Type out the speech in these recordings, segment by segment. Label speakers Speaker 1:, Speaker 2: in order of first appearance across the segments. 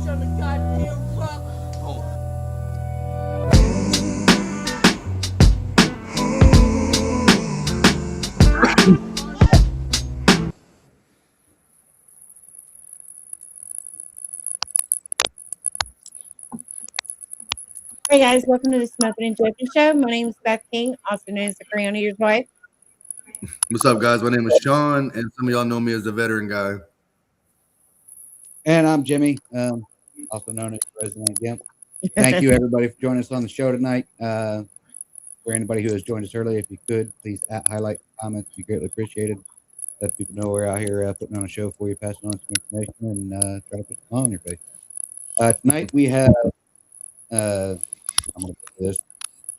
Speaker 1: on the goddamn clock. Oh.
Speaker 2: Hey guys, welcome to the Smoking and Joking Show. My name is Beth King, also known as the Crown Eater's wife.
Speaker 3: What's up, guys? My name is Sean, and some of y'all know me as the veteran guy.
Speaker 4: And I'm Jimmy, also known as Resident Gimp. Thank you, everybody, for joining us on the show tonight. For anybody who has joined us early, if you could, please highlight comments. It'd be greatly appreciated. Let people know we're out here putting on a show for you, passing on some information, and try to put some on your face. Tonight we have, I'm going to put this,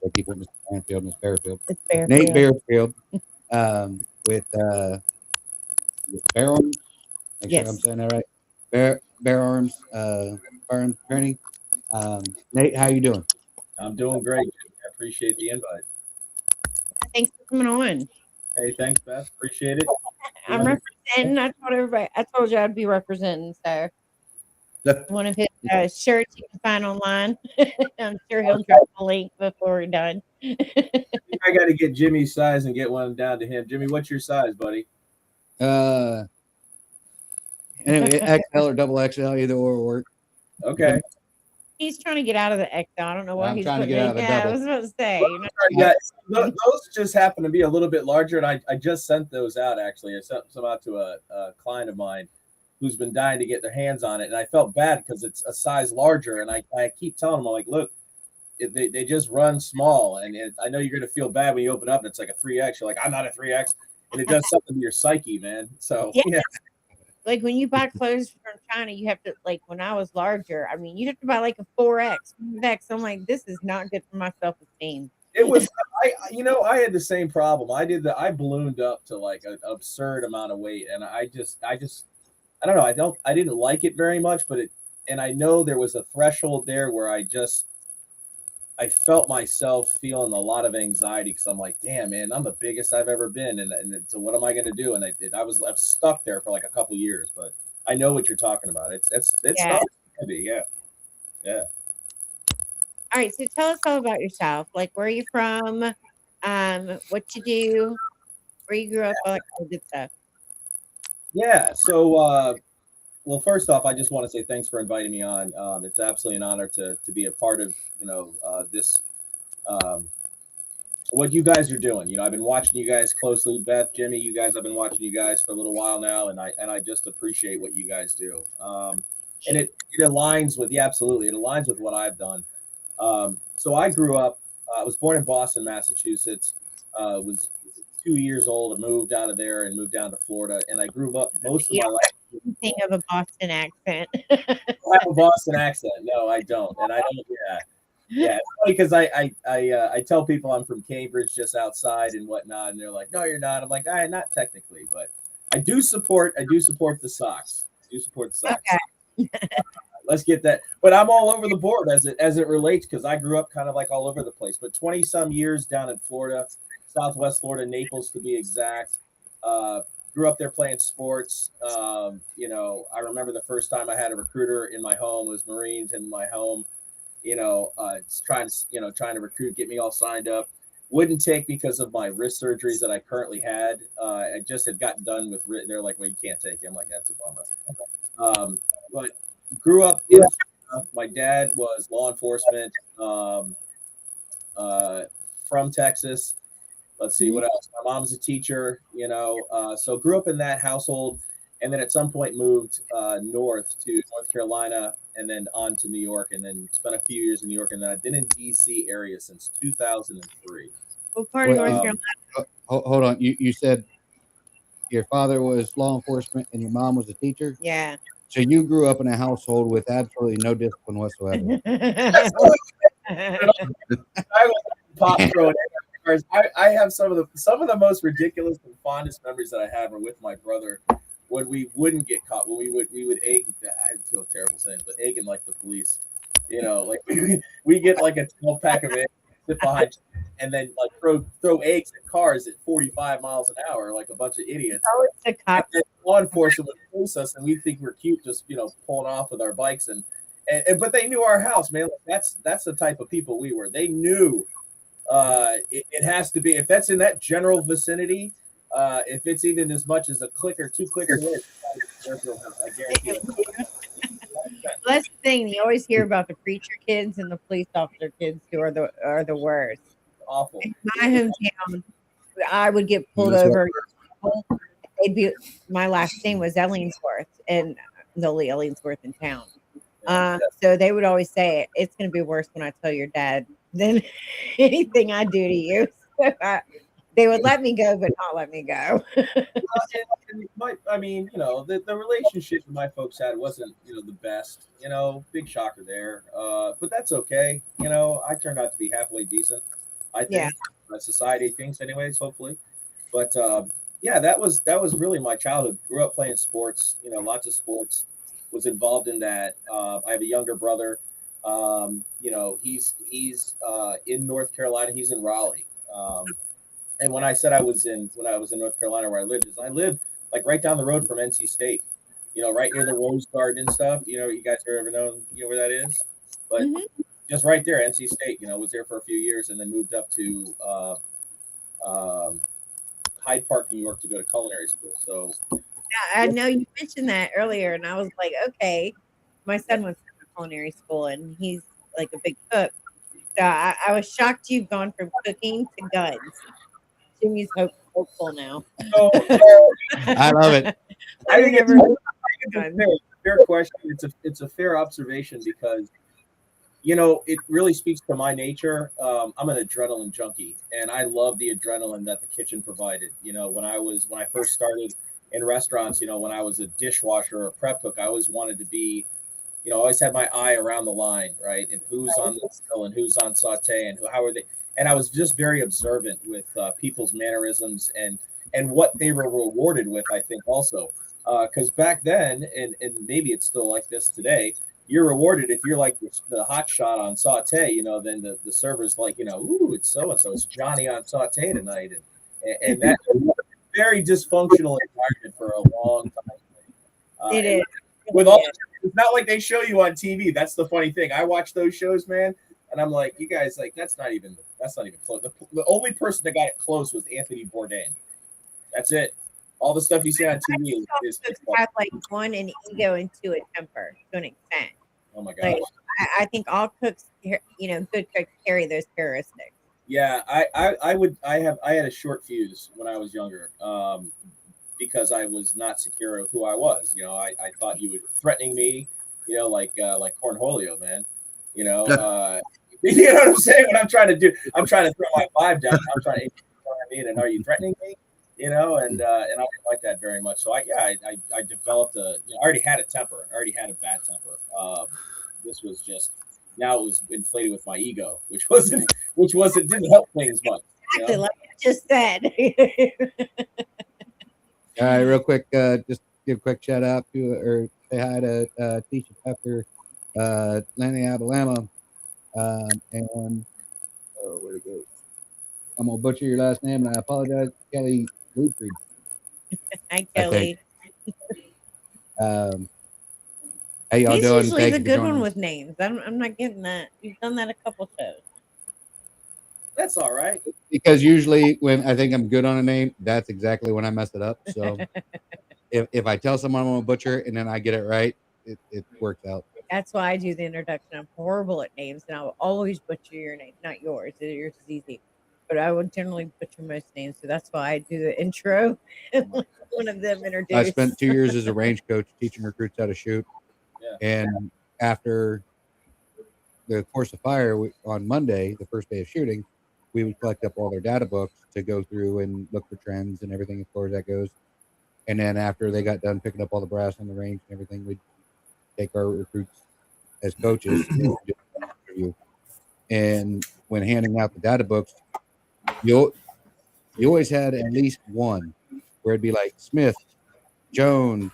Speaker 4: so people, Mr. Bearfield, Ms. Bearfield,
Speaker 2: It's Bearfield.
Speaker 4: Nate Bearfield, with firearms. Make sure I'm saying that right. Firearms training. Nate, how you doing?
Speaker 5: I'm doing great. I appreciate the invite.
Speaker 2: Thanks for coming on.
Speaker 5: Hey, thanks, Beth. Appreciate it.
Speaker 2: I'm representing. I told you I'd be representing. So one of his shirts you can find online. I'm sure he'll drop a link before we're done.
Speaker 5: I got to get Jimmy's size and get one down to him. Jimmy, what's your size, buddy?
Speaker 4: Anyway, XL or double XL, either or work.
Speaker 5: Okay.
Speaker 2: He's trying to get out of the XL. I don't know why
Speaker 4: I'm
Speaker 2: he's
Speaker 4: trying to
Speaker 2: putting
Speaker 4: get out of the
Speaker 2: yeah,
Speaker 4: double.
Speaker 2: I was about to say.
Speaker 5: Those just happen to be a little bit larger, and I just sent those out, actually. I sent some out to a client of mine who's been dying to get their hands on it, and I felt bad because it's a size larger, and I keep telling them, I'm like, look, they just run small, and I know you're going to feel bad when you open up and it's like a 3X. You're like, I'm not a 3X, and it does something to your psyche, man. So, yeah.
Speaker 2: Like when you buy clothes from China, you have to, like when I was larger, I mean, you have to buy like a 4X, 5X. I'm like, this is not good for my self-esteem.
Speaker 5: It was, I had the same problem. I ballooned up to like an absurd amount of weight, and I don't know. I didn't like it very much, and I know there was a threshold there where I felt myself feeling a lot of anxiety because I'm like, damn, man, I'm the biggest I've ever been. And so what am I going to do? And I'm stuck there for like a couple years, but I know what you're talking about. It's not heavy. Yeah. Yeah.
Speaker 2: All right. So tell us all about yourself. Like, where are you from? What you do, where you grew up, all that kind of good stuff.
Speaker 5: Yeah. So, well, first off, I just want to say thanks for inviting me on. It's absolutely an honor to be a part of, this, what you guys are doing. I've been watching you guys closely, Beth, Jimmy, you guys, I've been watching you guys for a little while now, and I just appreciate what you guys do. And it aligns with, absolutely. It aligns with what I've done. So I grew up, I was born in Boston, Massachusetts, was 2 years old. I moved out of there and moved down to Florida, and I grew up most of my life.
Speaker 2: Think of a Boston accent.
Speaker 5: I have a Boston accent. No, I don't, and I don't. Yeah. It's funny because I tell people I'm from Cambridge, just outside and whatnot, and they're like, "No, you're not." I'm like, not technically, but I do support the Sox. Okay. Let's get that. But I'm all over the board as it relates because I grew up kind of like all over the place. But 20 some years down in Florida, Southwest Florida, Naples to be exact. Grew up there playing sports. I remember the first time I had a recruiter in my home. It was Marines in my home. Trying to recruit, get me all signed up. Wouldn't take because of my wrist surgeries that I currently had. I just had gotten done with. They're like, well, you can't take it. I'm like, that's a bummer. But grew up. My dad was law enforcement from Texas. Let's see what else. My mom's a teacher, so grew up in that household, and then at some point moved north to North Carolina, and then on to New York, and then spent a few years in New York, and then I've been in DC area since 2003.
Speaker 2: What part of North Carolina?
Speaker 4: Hold on. You said your father was law enforcement and your mom was a teacher?
Speaker 2: Yeah.
Speaker 4: So you grew up in a household with absolutely no discipline whatsoever.
Speaker 5: I was pop throwing. I have some of the most ridiculous and fondest memories that I have are with my brother when we wouldn't get caught, when we would egg. I feel terrible saying, but egging like the police, like we get like a 12-pack of eggs, sit behind, and then like throw eggs at cars at 45 miles an hour like a bunch of idiots. And law enforcement would chase us, and we think we're cute, just pulling off with our bikes, and But they knew our house, man. Like, that's the type of people we were. They knew it has to be, if that's in that general vicinity, if it's even as much as a click or 2 clicks away, I guarantee it.
Speaker 2: That's the thing. You always hear about the preacher kids and the police officer kids who are the worst.
Speaker 5: Awful.
Speaker 2: In my hometown, I would get pulled
Speaker 3: That's
Speaker 2: over. They'd be, my last name was Ellingsworth, and the only Ellingsworth in town. So they would always say, it's going to be worse when I tell your dad than anything I do to you. So they would let me go, but not let me go.
Speaker 5: I mean, the relationship that my folks had wasn't, the best. Big shocker there. But that's okay. I turned out to be halfway decent. I think society thinks, anyways. Hopefully, but yeah, that was really my childhood. Grew up playing sports. Lots of sports. Was involved in that. I have a younger brother. He's in North Carolina. He's in Raleigh. And when I said I was in North Carolina where I lived, I lived like right down the road from NC State, right near the Rose Garden and stuff. You guys have ever known, where that is? But just right there, NC State, was there for a few years and then moved up to Hyde Park, New York to go to culinary school. So
Speaker 2: I know you mentioned that earlier, and I was like, okay, my son went to culinary school and he's like a big cook. So I was shocked you've gone from cooking to guns. Jimmy's hopeful now.
Speaker 4: I love it.
Speaker 5: I think it's a fair question. It's a fair observation because, it really speaks to my nature. I'm an adrenaline junkie, and I love the adrenaline that the kitchen provided. When I first started in restaurants, when I was a dishwasher or a prep cook, I always wanted to be, always had my eye around the line, right? And who's on the grill and who's on saute and how are they? And I was just very observant with people's mannerisms and what they were rewarded with, I think also. Because back then, and maybe it's still like this today, you're rewarded if you're like the hot shot on saute, then the server's like, ooh, it's so-and-so. It's Johnny on saute tonight. And that's a very dysfunctional environment for a long time.
Speaker 2: It is.
Speaker 5: With all, it's not like they show you on TV. That's the funny thing. I watch those shows, man. And I'm like, you guys, like, that's not even close. The only person that got it close was Anthony Bourdain. That's it. All the stuff you see on TV is
Speaker 2: have like one an ego and two a temper to an extent.
Speaker 5: Oh my gosh.
Speaker 2: Like, I think all cooks, good cooks carry those characteristics.
Speaker 5: Yeah, I had a short fuse when I was younger, because I was not secure of who I was. I thought you were threatening me, like Cornholio, man. You know what I'm saying? What I'm trying to do, I'm trying to throw my vibe down. I'm trying to, and are you threatening me? And I didn't like that very much. So I developed I already had a temper. I already had a bad temper. This was just, now it was inflated with my ego, which didn't help things much.
Speaker 2: Exactly like I just said.
Speaker 4: All right, real quick, just give a quick shout out to, or say hi to Tisha Pepper, Lanny, Alabama, and where'd it go? I'm gonna butcher your last name, and I apologize, Kelly Woodford.
Speaker 2: Hi, Kelly.
Speaker 4: How y'all
Speaker 2: He's
Speaker 4: doing?
Speaker 2: usually the good one with names. I'm not getting that. You've done that a couple shows.
Speaker 5: That's all right.
Speaker 4: Because usually when I think I'm good on a name, that's exactly when I mess it up. So if I tell someone I'm gonna butcher and then I get it right, it works out.
Speaker 2: That's why I do the introduction. I'm horrible at names, and I will always butcher your name, not yours. Yours is easy, but I would generally butcher most names. So that's why I do the intro. One of them introduced.
Speaker 4: I spent 2 years as a range coach teaching recruits how to shoot. Yeah. And after the course of fire on Monday, the first day of shooting, we would collect up all their data books to go through and look for trends and everything as far as that goes. And then after they got done picking up all the brass on the range and everything, we'd take our recruits as coaches and do an interview. And when handing out the data books, you always had at least one where it'd be like Smith, Jones,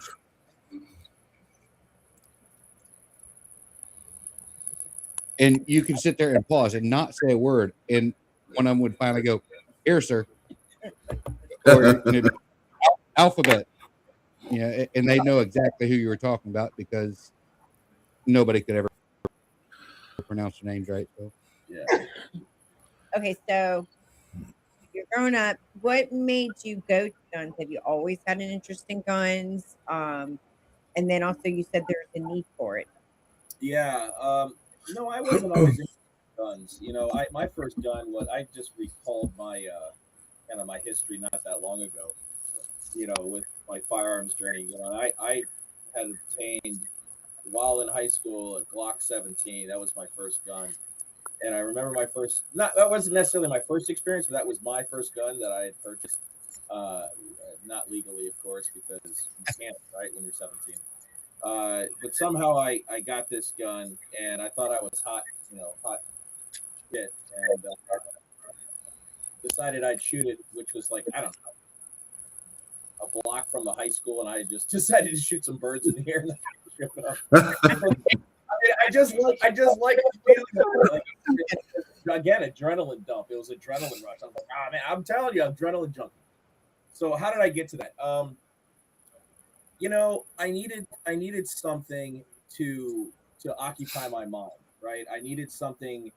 Speaker 4: and you could sit there and pause and not say a word, and one of them would finally go, "Here, sir," or alphabet, and they know exactly who you were talking about because nobody could ever pronounce your names right. So
Speaker 5: Yeah.
Speaker 2: Okay, so you're growing up. What made you go to guns? Have you always had an interest in guns? And then also you said there's a need for it.
Speaker 5: Yeah. No, I wasn't always into guns. My first gun was, I just recalled my kind of my history not that long ago. With my firearms journey. I had obtained while in high school a Glock 17. That was my first gun. And I remember my first, not that wasn't necessarily my first experience, but that was my first gun that I had purchased, uh, not legally, of course, because you can't, right, when you're 17. But somehow I got this gun, and I thought I was hot shit, and decided I'd shoot it, which was like, I don't know, a block from the high school, and I just decided to shoot some birds in the air. And showed up. I just like the feeling of it. Like, again, adrenaline dump. It was adrenaline rush. I'm like, man, I'm telling you, adrenaline junkie. So how did I get to that? I needed something to occupy my mind, right? I needed something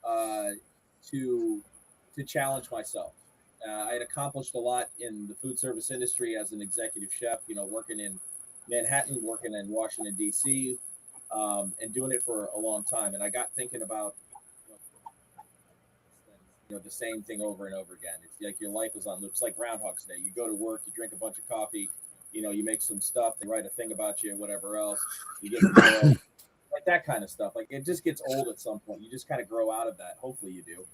Speaker 5: to challenge myself. I had accomplished a lot in the food service industry as an executive chef, working in Manhattan, working in Washington, D.C., and doing it for a long time. And I got thinking about the same thing over and over again. It's like your life is on loops, like Groundhog's Day. You go to work, you drink a bunch of coffee, you make some stuff, they write a thing about you, whatever else. You get a girl, like that kind of stuff. Like it just gets old at some point. You just kind of grow out of that. Hopefully you do.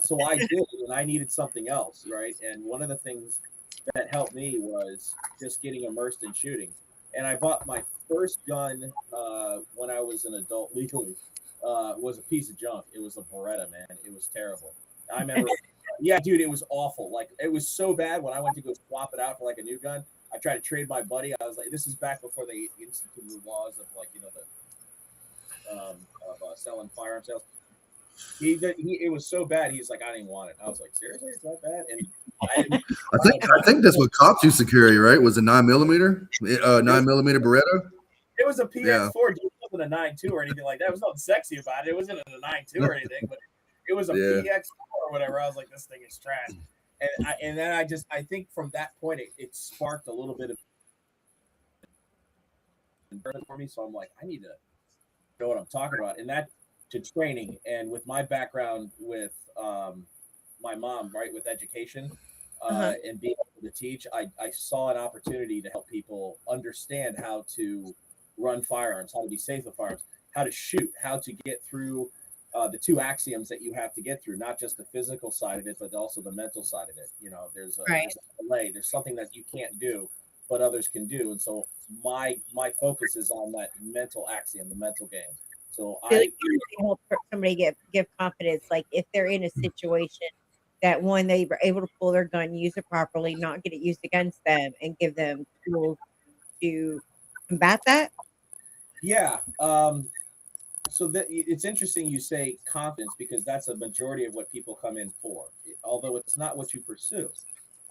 Speaker 5: So I did, and I needed something else, right? And one of the things that helped me was just getting immersed in shooting. And I bought my first gun when I was an adult legally. Was a piece of junk. It was a Beretta, man. It was terrible. I remember, yeah, dude, it was awful. Like it was so bad when I went to go swap it out for like a new gun. I tried to trade my buddy. I was like, this is back before they instituted the laws of like selling firearm sales. It was so bad. He's like, I didn't even want it. I was like, seriously, is that bad? And
Speaker 3: I think that's what cops used to carry, right? Was a 9mm, 9mm Beretta.
Speaker 5: It was a PX4. Yeah. Dude. It wasn't a 9.2 or anything like that. It was nothing sexy about it. It wasn't a 9.2 or anything, but it was a PX4 or whatever. I was like, this thing is trash. And then I think from that point it sparked a little bit of for me. So I'm like, I need to know what I'm talking about, and that to training. And with my background with my mom, right, with education and being able to teach, I saw an opportunity to help people understand how to run firearms, how to be safe with firearms, how to shoot, how to get through the two axioms that you have to get through, not just the physical side of it, but also the mental side of it. There's a delay. There's something that you can't do, but others can do. And so my focus is on that mental axiom, the mental game. So I
Speaker 2: help somebody give confidence, like if they're in a situation that one, they were able to pull their gun, use it properly, not get it used against them, and give them tools to combat that.
Speaker 5: Yeah. So it's interesting you say confidence, because that's a majority of what people come in for, although it's not what you pursue.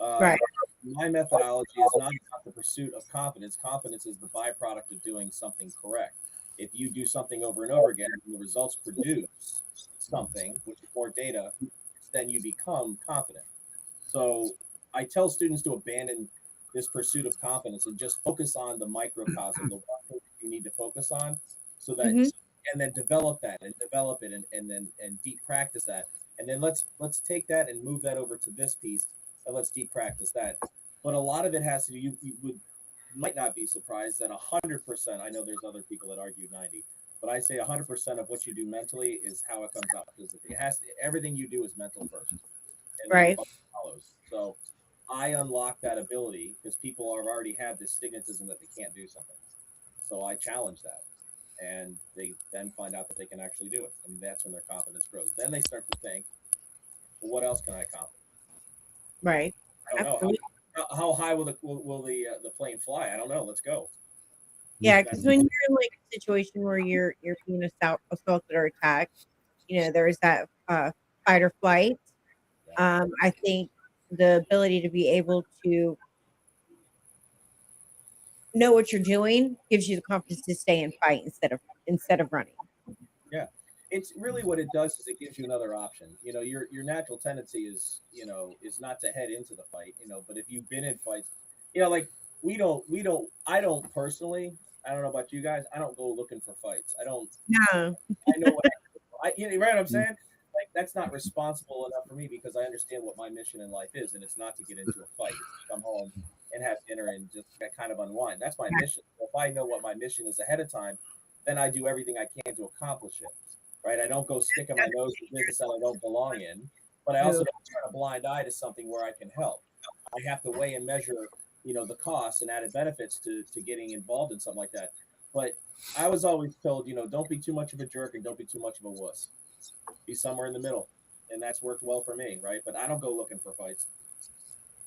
Speaker 2: Right.
Speaker 5: My methodology is not the pursuit of confidence. Confidence is the byproduct of doing something correct. If you do something over and over again and the results produce something, which is more data, then you become confident. So I tell students to abandon this pursuit of confidence and just focus on the microcosm, the one thing you need to focus on, so that and then develop that and develop it and deep practice that. And then let's take that and move that over to this piece, and let's deep practice that. But a lot of it has to do, you might not be surprised that 100%, I know there's other people that argue 90, but I say 100% of what you do mentally is how it comes out physically. It has to, everything you do is mental first, and
Speaker 2: right,
Speaker 5: follows. So I unlock that ability because people already have this stigmatism that they can't do something. So I challenge that, and they then find out that they can actually do it, and that's when their confidence grows. Then they start to think, well, what else can I accomplish?
Speaker 2: Right.
Speaker 5: I don't know. How high will the plane fly? I don't know. Let's go.
Speaker 2: Yeah, because when you're in like a situation where you're being assaulted or attacked, there is that fight or flight. I think the ability to be able to know what you're doing gives you the confidence to stay and fight instead of running.
Speaker 5: Yeah, it's really what it does is it gives you another option. You know, your natural tendency is, you know, is not to head into the fight, you know, but if you've been in fights, you know, like I don't personally, I don't know about you guys, I don't go looking for fights.
Speaker 2: No.
Speaker 5: I know what you know, right what I'm saying? Like that's not responsible enough for me because I understand what my mission in life is, and it's not to get into a fight. It's to come home and have dinner and just kind of unwind. That's my mission. So if I know what my mission is ahead of time, then I do everything I can to accomplish it. Right? I don't go sticking my nose in business that I don't belong in, but I also don't turn a blind eye to something where I can help. I have to weigh and measure, you know, the costs and added benefits to getting involved in something like that. But I was always told, you know, don't be too much of a jerk and don't be too much of a wuss. Be somewhere in the middle, and that's worked well for me, right? But I don't go looking for fights.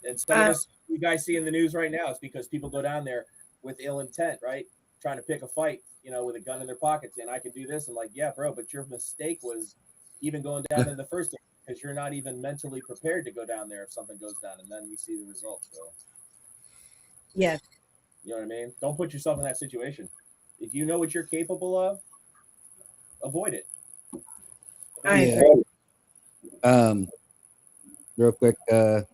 Speaker 5: And some of this you guys see in the news right now is because people go down there with ill intent, right? Trying to pick a fight, you know, with a gun in their pockets, and I can do this. I'm like, yeah, bro, but your mistake was even going down in the first place because you're not even mentally prepared to go down there if something goes down, and then we see the results. So,
Speaker 2: yeah,
Speaker 5: you know what I mean? Don't put yourself in that situation. If you know what you're capable of, avoid it.
Speaker 2: I
Speaker 4: Yeah.
Speaker 2: agree.
Speaker 4: Real quick, I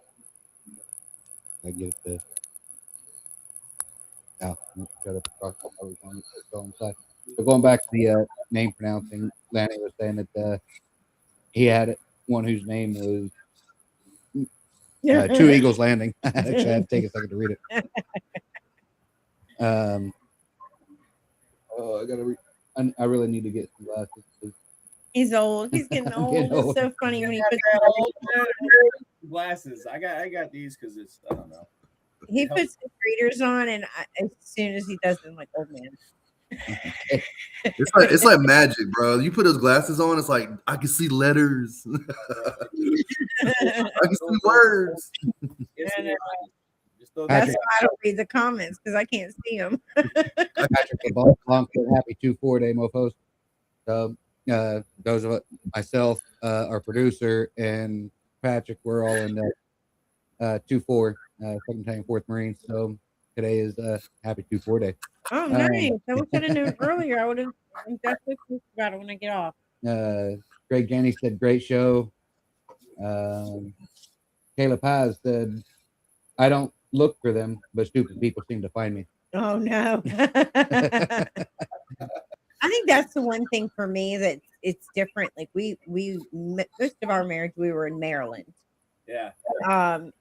Speaker 4: get the shut up. So going back to the name pronouncing, Lanny was saying that he had one whose name was Two Eagles Landing. Actually, I had to take a second to read it. I gotta read. I really need to get some glasses.
Speaker 2: He's old. He's getting
Speaker 4: I'm
Speaker 2: old.
Speaker 4: getting
Speaker 2: It's
Speaker 4: old.
Speaker 2: so funny when he puts
Speaker 5: glasses. I got these because it's I don't know.
Speaker 2: he puts his readers on, and as soon as he does, I'm like, old man.
Speaker 3: It's like magic, bro. You put those glasses on, it's like I can see letters. I can see words.
Speaker 2: That's why I don't read the comments because I can't see them.
Speaker 4: Patrick LeBlanc, happy 2-4 day, mofos. Those of myself, our producer, and Patrick, we're all in 2-4, 2nd Battalion, 4th Marines. So today is happy 2-4 day.
Speaker 2: Oh, nice. I wish I'd have known earlier. I would have definitely talked about it when I get off.
Speaker 4: Greg Janney said, great show. Kayla Paz said, I don't look for them, but stupid people seem to find me.
Speaker 2: Oh, no. I think that's the one thing for me that it's different. Like we most of our marriage, we were in Maryland.
Speaker 5: Yeah.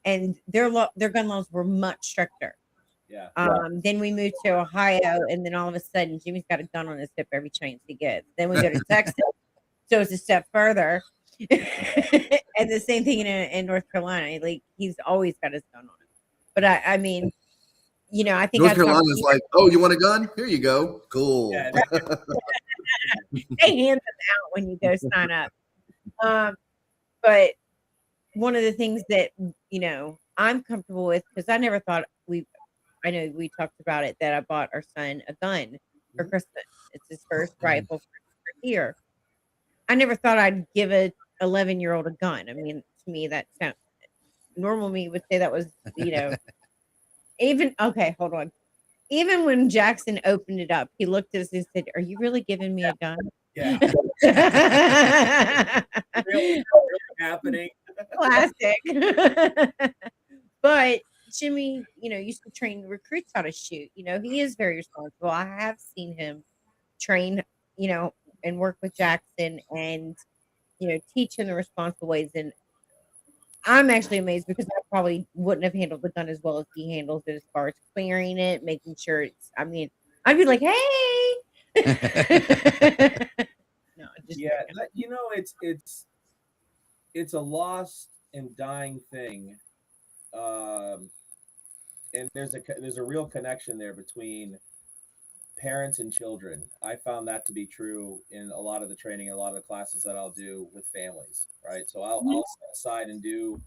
Speaker 2: And their gun laws were much stricter.
Speaker 5: Yeah.
Speaker 2: Then we moved to Ohio, and then all of a sudden, Jimmy's got a gun on his hip every chance he gets. Then we go to Texas, so it's a step further. And the same thing in North Carolina. Like he's always got his gun on him. But I mean, you know, I think
Speaker 3: North Carolina's like, oh, you want a gun? Here you go. Cool.
Speaker 5: Yeah.
Speaker 2: They hand them out when you go sign up. But one of the things that, you know, I'm comfortable with, because I never thought I know we talked about it, that I bought our son a gun for Christmas. It's his first rifle for here. I never thought I'd give a 11-year-old a gun. I mean, to me, that sounds normal. Me would say that was, you know, okay, hold on. Even when Jackson opened it up, he looked at us and said, "Are you really giving me a gun?"
Speaker 5: Yeah. really happening.
Speaker 2: Classic. But Jimmy, you know, used to train recruits how to shoot. You know, he is very responsible. I have seen him train, you know, and work with Jackson and, you know, teach him the responsible ways. And I'm actually amazed because I probably wouldn't have handled the gun as well as he handles it, as far as clearing it, making sure it's, I mean, I'd be like, hey. No, just
Speaker 5: Yeah, you know, it's a lost and dying thing. And there's a real connection there between parents and children. I found that to be true in a lot of the training, a lot of the classes that I'll do with families, right? So I'll set aside and do.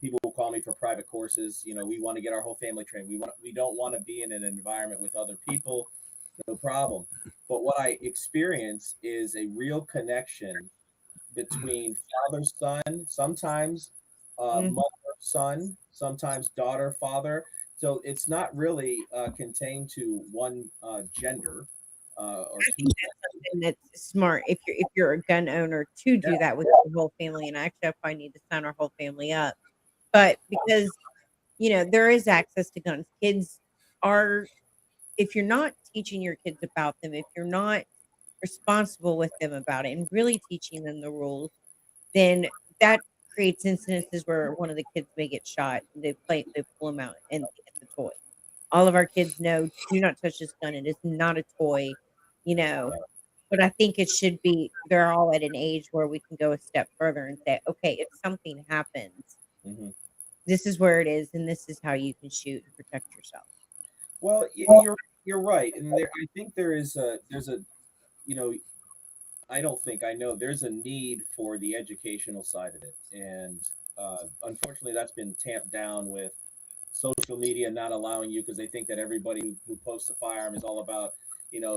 Speaker 5: People will call me for private courses. You know, we want to get our whole family trained. We don't want to be in an environment with other people. No problem. But what I experience is a real connection between father, son, sometimes mother, son, sometimes daughter, father. So it's not really contained to one gender. or
Speaker 2: I think that's something that's smart if you're a gun owner to do that with your whole family. And actually, I probably need to sign our whole family up. But because there is access to guns, kids are. If you're not teaching your kids about them, if you're not responsible with them about it, and really teaching them the rules, then that creates incidences where one of the kids may get shot. They pull them out, and it's a toy. All of our kids know, do not touch this gun. It is not a toy, you know. But I think it should be, they're all at an age where we can go a step further and say, okay, if something happens,
Speaker 5: Mhm.
Speaker 2: this is where it is, and this is how you can shoot and protect yourself.
Speaker 5: Well, you're right, and I think there's a you know I don't think I know there's a need for the educational side of it, and unfortunately, that's been tamped down with social media not allowing you because they think that everybody who posts a firearm is all about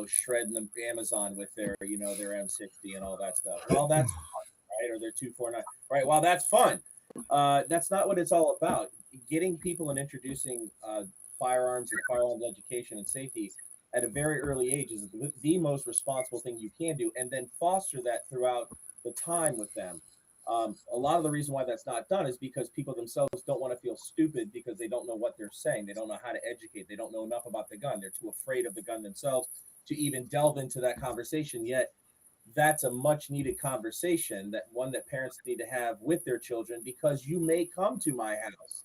Speaker 5: shredding the Amazon with their M60 and all that stuff. Well, that's fun, right? Or their 249, right? Well, that's fun. That's not what it's all about. Getting people and introducing firearms and firearms education and safety at a very early age is the most responsible thing you can do, and then foster that throughout the time with them. A lot of the reason why that's not done is because people themselves don't want to feel stupid because they don't know what they're saying. They don't know how to educate. They don't know enough about the gun. They're too afraid of the gun themselves to even delve into that conversation. Yet, that's a much needed conversation, that one that parents need to have with their children, because you may come to my house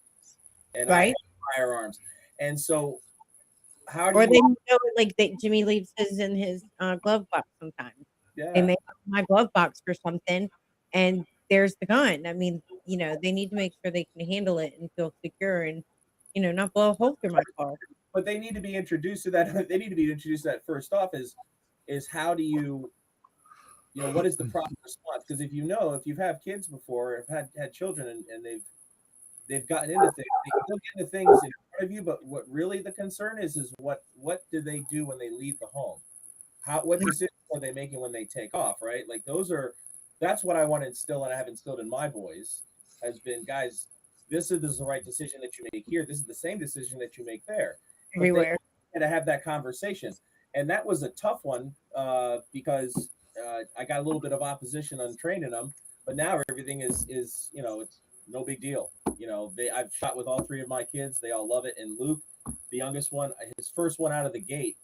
Speaker 5: and I have
Speaker 2: Right?
Speaker 5: firearms. And so, how do
Speaker 2: Or
Speaker 5: you?
Speaker 2: they know it, like Jimmy leaves his in his glove box sometimes. They
Speaker 5: Yeah.
Speaker 2: may have my glove box for something, and there's the gun. I mean, they need to make sure they can handle it and feel secure, and not blow a hole through my car.
Speaker 5: But they need to be introduced to that. They need to be introduced to that first off. Is how do what is the proper response? Because if if you've had kids before, or have had children, and they've gotten into things, they look into things in front of you. But what really the concern is what do they do when they leave the home? What decisions are they making when they take off? Right, like that's what I want to instill, and I have instilled in my boys has been, guys, this is the right decision that you make here. This is the same decision that you make there. But they
Speaker 2: Everywhere.
Speaker 5: had to have that conversation, and that was a tough one because I got a little bit of opposition on training them. But now everything is it's no big deal. I've shot with all three of my kids. They all love it. And Luke, the youngest one, his first one out of the gate,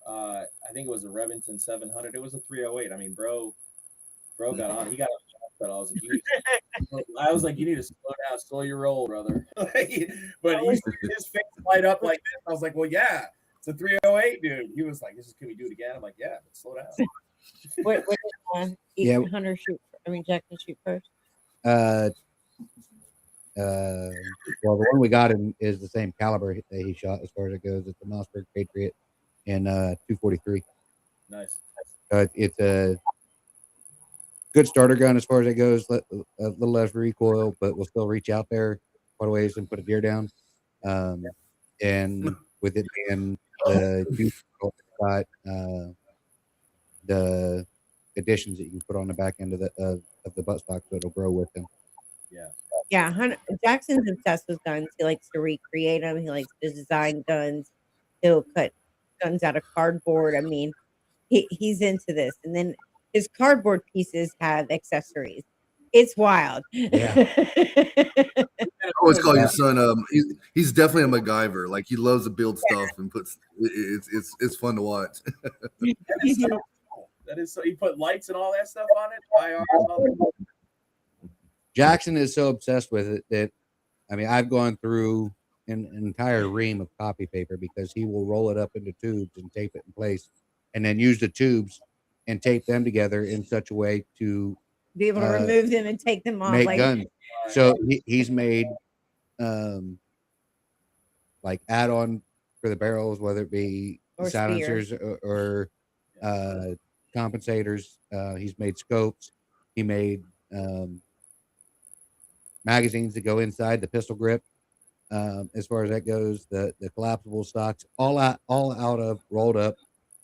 Speaker 5: I think it was a Remington 700. It was a 308. I mean, bro got on. He got on the hospital. I was like, you need to slow down, slow your roll, brother. But his face light up like this. I was like, well, yeah, it's a 308, dude. He was like, can we do it again? I'm like, yeah, but slow down.
Speaker 2: What did
Speaker 4: Yeah.
Speaker 2: Hunter shoot? Jackson shoot first.
Speaker 4: Well, the one we got is the same caliber that he shot as far as it goes. It's a Mossberg Patriot in 243.
Speaker 5: Nice.
Speaker 4: It's a good starter gun as far as it goes. A little less recoil, but we'll still reach out there quite a ways and put a deer down. And with it being the got the additions that you can put on the back end of the buttstock, so it'll grow with them.
Speaker 2: Yeah, Jackson's obsessed with guns. He likes to recreate them. He likes to design guns. He'll cut guns out of cardboard. I mean, he's into this. And then his cardboard pieces have accessories. It's wild.
Speaker 4: Yeah.
Speaker 3: I always call your son. He's definitely a MacGyver. Like, he loves to build stuff and puts. It's fun to watch.
Speaker 5: That is so. He put lights and all that stuff on it. IR and all that.
Speaker 4: Jackson is so obsessed with it that, I mean, I've gone through an entire ream of copy paper because he will roll it up into tubes and tape it in place, and then use the tubes and tape them together in such a way to
Speaker 2: be able to remove them and take them off.
Speaker 4: Make guns. So he's made like add-on for the barrels, whether it be silencers or compensators. He's made scopes. He made magazines that go inside the pistol grip. As far as that goes, the collapsible stocks, all out of rolled up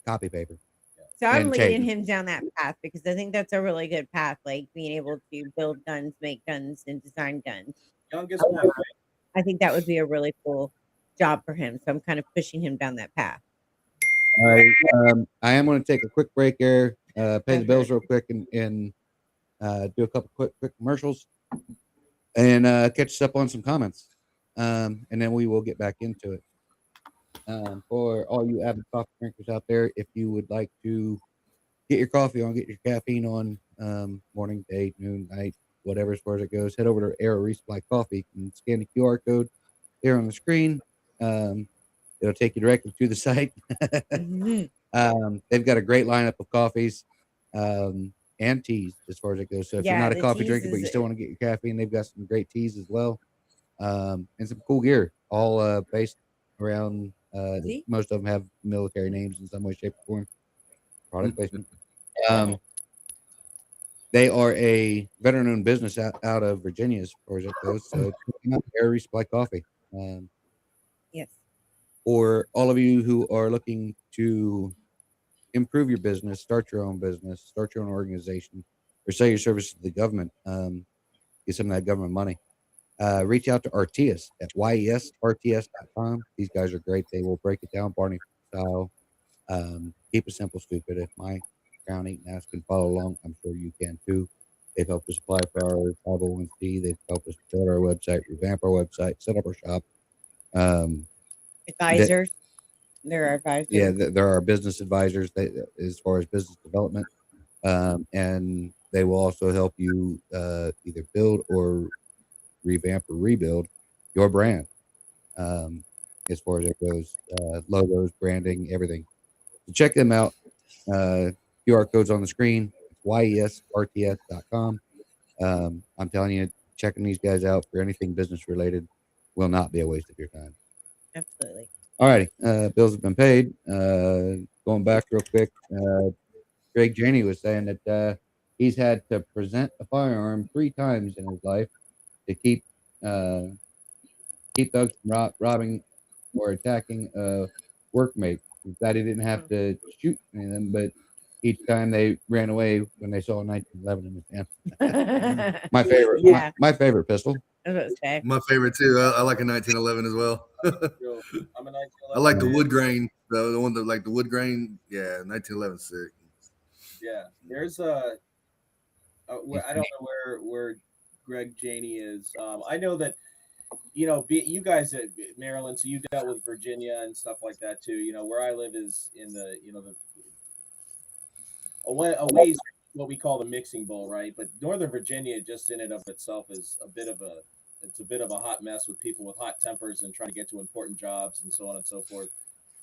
Speaker 4: copy paper.
Speaker 2: So I'm leading him down that path because I think that's a really good path, like being able to build guns, make guns, and design guns.
Speaker 5: Youngest one, right?
Speaker 2: I think that would be a really cool job for him. So I'm kind of pushing him down that path.
Speaker 4: All right. I am going to take a quick break here, pay the bills real quick, and do a couple quick commercials, and catch us up on some comments, and then we will get back into it. For all you avid coffee drinkers out there, if you would like to get your coffee on, get your caffeine on, morning, day, noon, night, whatever, as far as it goes, head over to Arrow Resupply Coffee and scan the QR code there on the screen. It'll take you directly to the site. They've got a great lineup of coffees and teas as far as it goes. So if you're not a coffee drinker, but you still want to get your caffeine, they've got some great teas as well, and some cool gear, all based around. Most of them have military names in some way, shape, or form. Product placement. They are a veteran-owned business out of Virginia as far as it goes. So Air Resupply Coffee.
Speaker 2: Yes.
Speaker 4: For all of you who are looking to improve your business, start your own business, start your own organization, or sell your services to the government, get some of that government money, reach out to Artias at YESRTS.com. These guys are great. They will break it down Barney style. Keep it simple, stupid. If my crown eating ass can follow along, I'm sure you can too. They've helped us apply for our 501c. They've helped us build our website, revamp our website, set up our shop.
Speaker 2: Advisors. There are advisors.
Speaker 4: Yeah, there are business advisors as far as business development, and they will also help you either build or revamp or rebuild your brand, as far as it goes, logos, branding, everything. So check them out. QR codes on the screen. It's YESRTS.com. I'm telling you, checking these guys out for anything business related will not be a waste of your time.
Speaker 2: Absolutely.
Speaker 4: All righty. Bills have been paid. Going back real quick, Greg Janey was saying that he's had to present a firearm 3 times in his life to keep thugs from robbing or attacking a workmate. That he didn't have to shoot any of them, but each time they ran away when they saw 1911 in his hand. My favorite.
Speaker 2: Yeah.
Speaker 4: My favorite pistol.
Speaker 3: My favorite too. I like a 1911 as well.
Speaker 5: I'm a 1911.
Speaker 3: I like the wood grain, the one that like the wood grain. Yeah, 1911 sick.
Speaker 5: Yeah, there's I don't know where Greg Janey is. I know that you guys at Maryland, so you dealt with Virginia and stuff like that too. Where I live is in the a ways what we call the mixing bowl, right? But Northern Virginia, just in and of itself, is a bit of a hot mess with people with hot tempers and trying to get to important jobs and so on and so forth.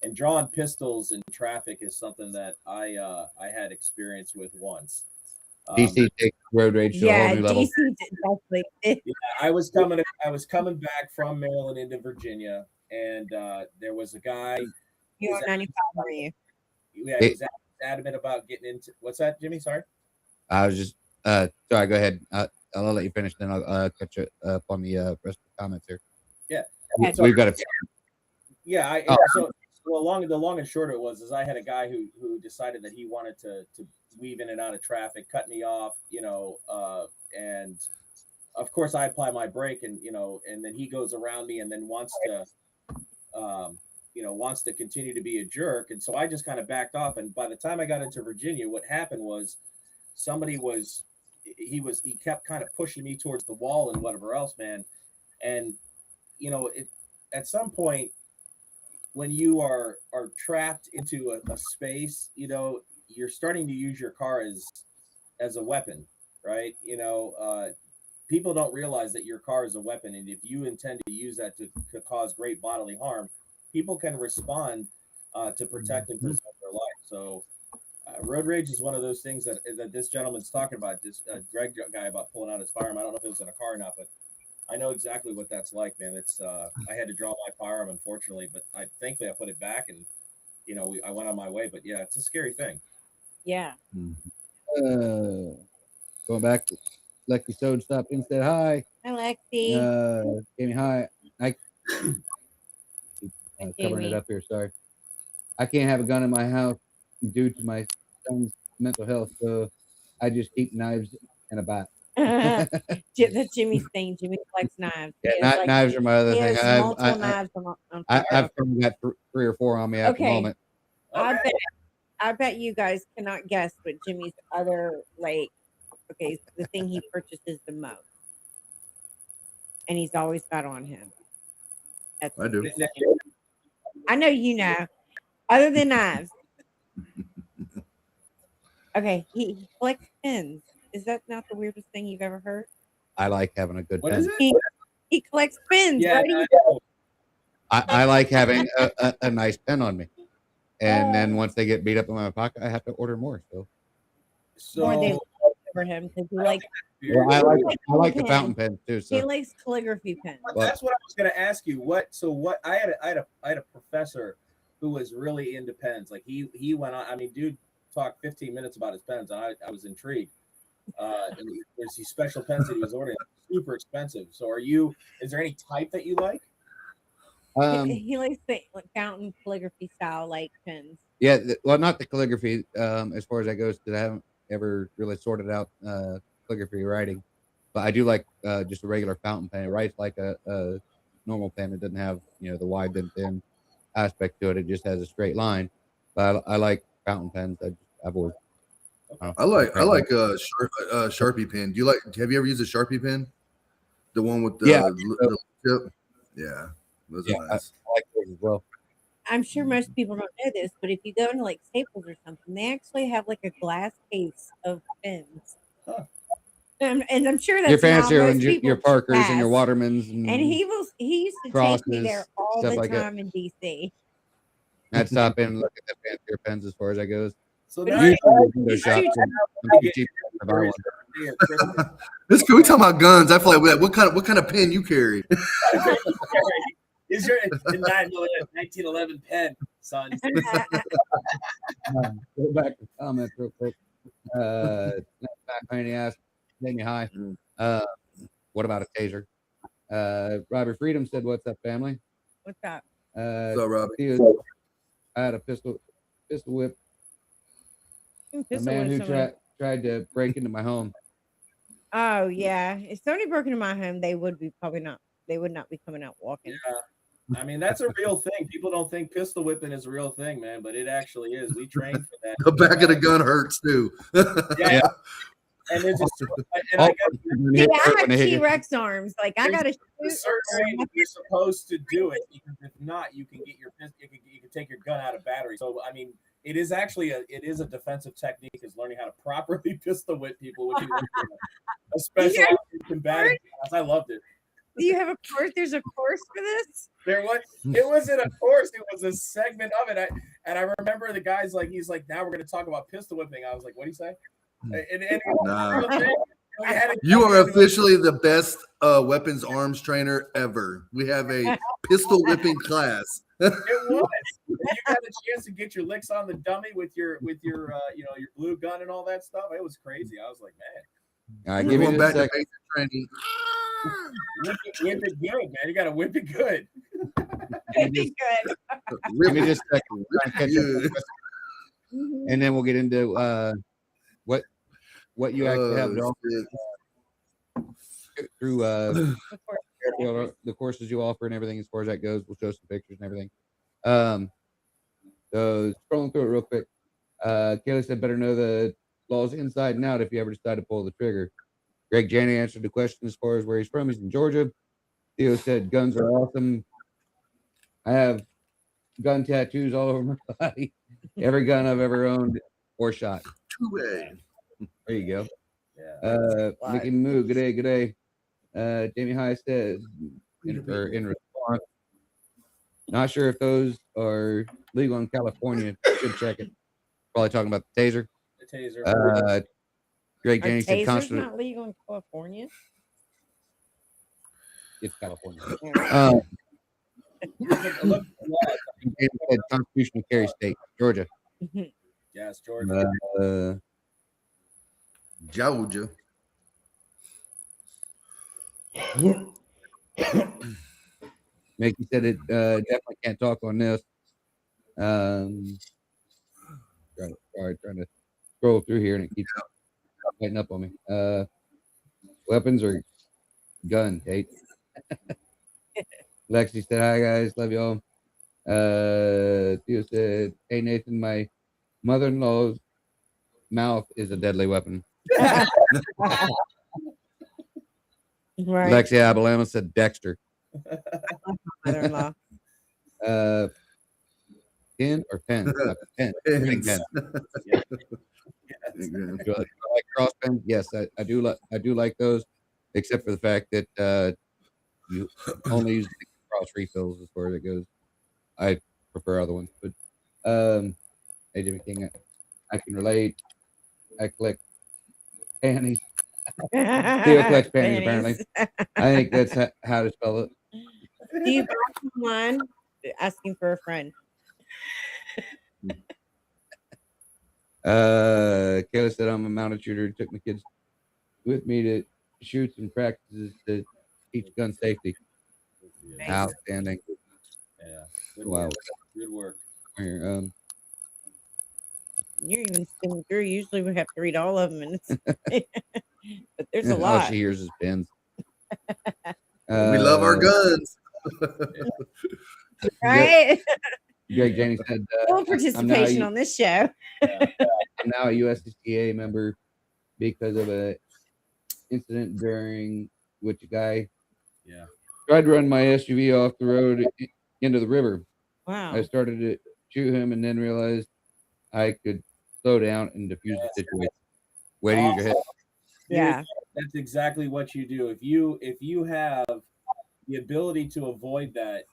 Speaker 5: And drawing pistols in traffic is something that I had experience with once.
Speaker 4: DC takes road rage to a whole new level.
Speaker 2: DC definitely.
Speaker 5: Yeah, I was coming back from Maryland into Virginia, and there was a guy.
Speaker 2: You were 95, were you?
Speaker 5: Yeah, he was adamant about getting into. What's that, Jimmy? Sorry.
Speaker 4: I was just sorry. Go ahead. I'll let you finish, then I'll catch you up on the rest of the comments here.
Speaker 5: Yeah,
Speaker 4: we've got a.
Speaker 5: Yeah, so the long and short of it was I had a guy who decided that he wanted to weave in and out of traffic, cut me off, and of course I apply my brake, and and then he goes around me and then wants to continue to be a jerk, and so I just kind of backed off. And by the time I got into Virginia, what happened was he kept kind of pushing me towards the wall and whatever else, man. And at some point when you are trapped into a space, you're starting to use your car as a weapon, right? People don't realize that your car is a weapon, and if you intend to use that to cause great bodily harm, people can respond to protect and preserve their life. So road rage is one of those things that this gentleman's talking about, this Greg guy, about pulling out his firearm. I don't know if it was in a car or not, but I know exactly what that's like, man. It's I had to draw my firearm, unfortunately, but thankfully I put it back, and I went on my way. But yeah, it's a scary thing.
Speaker 2: Yeah.
Speaker 4: Going back to Lexi Sode stopped in and said hi.
Speaker 2: Hi, Lexi.
Speaker 4: Jamie, hi. I covering it up here. Sorry. I can't have a gun in my house due to my son's mental health, so I just keep knives and a bat.
Speaker 2: That's Jimmy's thing. Jimmy likes knives.
Speaker 4: Yeah, knives are my other thing.
Speaker 2: Multiple knives on
Speaker 4: I've probably got 3 or 4 on me at the moment.
Speaker 5: Okay.
Speaker 2: I bet you guys cannot guess what Jimmy's other okay, the thing he purchases the most, and he's always got on him. That's
Speaker 3: I do.
Speaker 2: I know you know. Other than knives, okay, he collects pins. Is that not the weirdest thing you've ever heard?
Speaker 4: I like having a good
Speaker 5: What
Speaker 4: pen.
Speaker 5: is it?
Speaker 2: He collects pins.
Speaker 5: Yeah,
Speaker 2: Right?
Speaker 4: I like having a nice pen on me. And then once they get beat up in my pocket, I have to order more. So
Speaker 2: Or they
Speaker 5: so
Speaker 2: over him because he
Speaker 5: I don't
Speaker 2: like
Speaker 5: think
Speaker 4: well, I like the
Speaker 2: pen.
Speaker 4: fountain pens too.
Speaker 2: He
Speaker 4: So
Speaker 2: likes calligraphy pens.
Speaker 5: But that's what I was going to ask you. What I had a professor who was really into pens. Like he went on. I mean, dude talked 15 minutes about his pens, and I was intrigued. And there's these special pens that he was ordering, super expensive. So is there any type that you like?
Speaker 2: He likes the fountain calligraphy style like pens.
Speaker 4: Yeah, well, not the calligraphy as far as that goes, because I haven't ever really sorted out calligraphy writing. But I do like just a regular fountain pen. It writes like a normal pen. It doesn't have the wide and thin aspect to it. It just has a straight line. But I like fountain pens. I've always
Speaker 3: I like Sharpie pen. Do you like? Have you ever used a Sharpie pen? The one with the tip. Yeah, those are nice.
Speaker 4: I like those as well.
Speaker 2: I'm sure most people don't know this, but if you go into like Staples or something, they actually have like a glass case of pens.
Speaker 5: Huh.
Speaker 2: And I'm sure that's
Speaker 4: Your fancier
Speaker 2: how
Speaker 4: and
Speaker 2: most
Speaker 4: your
Speaker 2: people
Speaker 4: Parkers and your
Speaker 2: pass.
Speaker 4: Watermans and
Speaker 2: he used to take me there
Speaker 4: Crosses,
Speaker 2: all
Speaker 4: stuff
Speaker 2: the
Speaker 4: like that.
Speaker 2: time in DC.
Speaker 4: I'd stop in and look at the fancier pens as far as that goes.
Speaker 5: So
Speaker 2: But
Speaker 5: now
Speaker 2: you-
Speaker 4: Window shops and
Speaker 5: get
Speaker 4: cheap to buy one.
Speaker 3: This we talking about guns. I feel like what kind of pen you carry?
Speaker 5: Is your 1911 pen, son?
Speaker 4: Go back to comments real quick. Penny asked, Jamie, hi. What about a taser? Robert Freedom said, "What's up, family?"
Speaker 2: What's up?
Speaker 3: What's up, Robbie?
Speaker 4: I had a pistol whip. A
Speaker 2: Pistol
Speaker 4: man
Speaker 2: whip
Speaker 4: who
Speaker 2: someone.
Speaker 4: tried to break into my home.
Speaker 2: Oh yeah, if somebody broke into my home, they would not be coming out walking.
Speaker 5: Yeah, I mean that's a real thing. People don't think pistol whipping is a real thing, man, but it actually is. We train for that.
Speaker 3: The back of the gun hurts too.
Speaker 5: Yeah. And there's
Speaker 2: See, I have T-Rex arms. Like I gotta
Speaker 5: a certain way that you're supposed to do it, because if not, you can get you can take your gun out of battery. So I mean, it is a defensive technique, is learning how to properly pistol whip people, which is a special combative class. I loved it.
Speaker 2: Do you have a course? There's a course for this?
Speaker 5: It wasn't a course, it was a segment of it. I remember the guy's like, he's like, now we're gonna talk about pistol whipping. I was like, what do you say?
Speaker 3: You are officially the best weapons arms trainer ever. We have a pistol whipping class.
Speaker 5: It was. You got a chance to get your licks on the dummy with your your blue gun and all that stuff. It was crazy. I was like, man.
Speaker 4: All right, give me
Speaker 3: back
Speaker 4: a
Speaker 3: to
Speaker 4: second.
Speaker 3: basic training.
Speaker 5: Whip it good, man. You got to whip it good.
Speaker 2: It'd be good.
Speaker 4: Give me just a second. And then we'll get into what you actually have to offer through the courses you offer and everything as far as that goes. We'll show some pictures and everything. So scrolling through it real quick. Kayla said, better know the laws inside and out if you ever decide to pull the trigger. Greg Janney answered the question as far as where he's from. He's in Georgia. Theo said, guns are awesome. I have gun tattoos all over my body. Every gun I've ever owned or shot. There you go.
Speaker 5: Yeah.
Speaker 4: Mickey Moo, good day. Jamie High said in response, not sure if those are legal in California. Should check it. Probably talking about the taser.
Speaker 5: The taser.
Speaker 4: Greg Jennings said
Speaker 2: tasers not legal in California?
Speaker 4: It's California.
Speaker 5: Look,
Speaker 4: said constitutional carry state, Georgia.
Speaker 5: yes, Georgia.
Speaker 3: Georgia.
Speaker 4: Mickey said it definitely can't talk on this. Trying to scroll through here and it keeps lighting up on me. Weapons or gun, Kate? Lexi said, hi guys, love y'all. Theo said, "Hey Nathan, my mother-in-law's mouth is a deadly weapon."
Speaker 2: Right.
Speaker 4: Lexi Abalama said Dexter.
Speaker 2: Mother-in-law.
Speaker 4: Pen or pen? Pen. Printing pen.
Speaker 5: Yeah.
Speaker 4: Do I like cross pens? Yes, I do like those, except for the fact that you only use the cross refills as far as it goes. I prefer other ones, but hey Jimmy King, I can relate. I collect panties. Theo collects panties, apparently. I think that's how to spell it.
Speaker 2: Do you buy someone asking for a friend?
Speaker 4: Kayla said I'm a mounted shooter. Took my kids with me to shoots and practices to teach gun safety.
Speaker 2: Nice.
Speaker 4: Outstanding.
Speaker 5: Yeah. Good
Speaker 4: Wow.
Speaker 5: work. Good work.
Speaker 4: Here,
Speaker 2: You're even skimming through. Usually we have to read all of them, and it's but there's a
Speaker 4: all
Speaker 2: lot.
Speaker 4: she hears is pins.
Speaker 3: We love our guns.
Speaker 2: Right?
Speaker 4: Greg Janney said,
Speaker 2: Full participation on this show.
Speaker 4: I'm now a USCCA member because of a incident during which a guy tried to run my SUV off the road into the river.
Speaker 2: Wow.
Speaker 4: I started to shoot him and then realized I could slow down and defuse the situation. Way to use your head.
Speaker 2: Yeah.
Speaker 5: That's exactly what you do. If you have the ability to avoid that,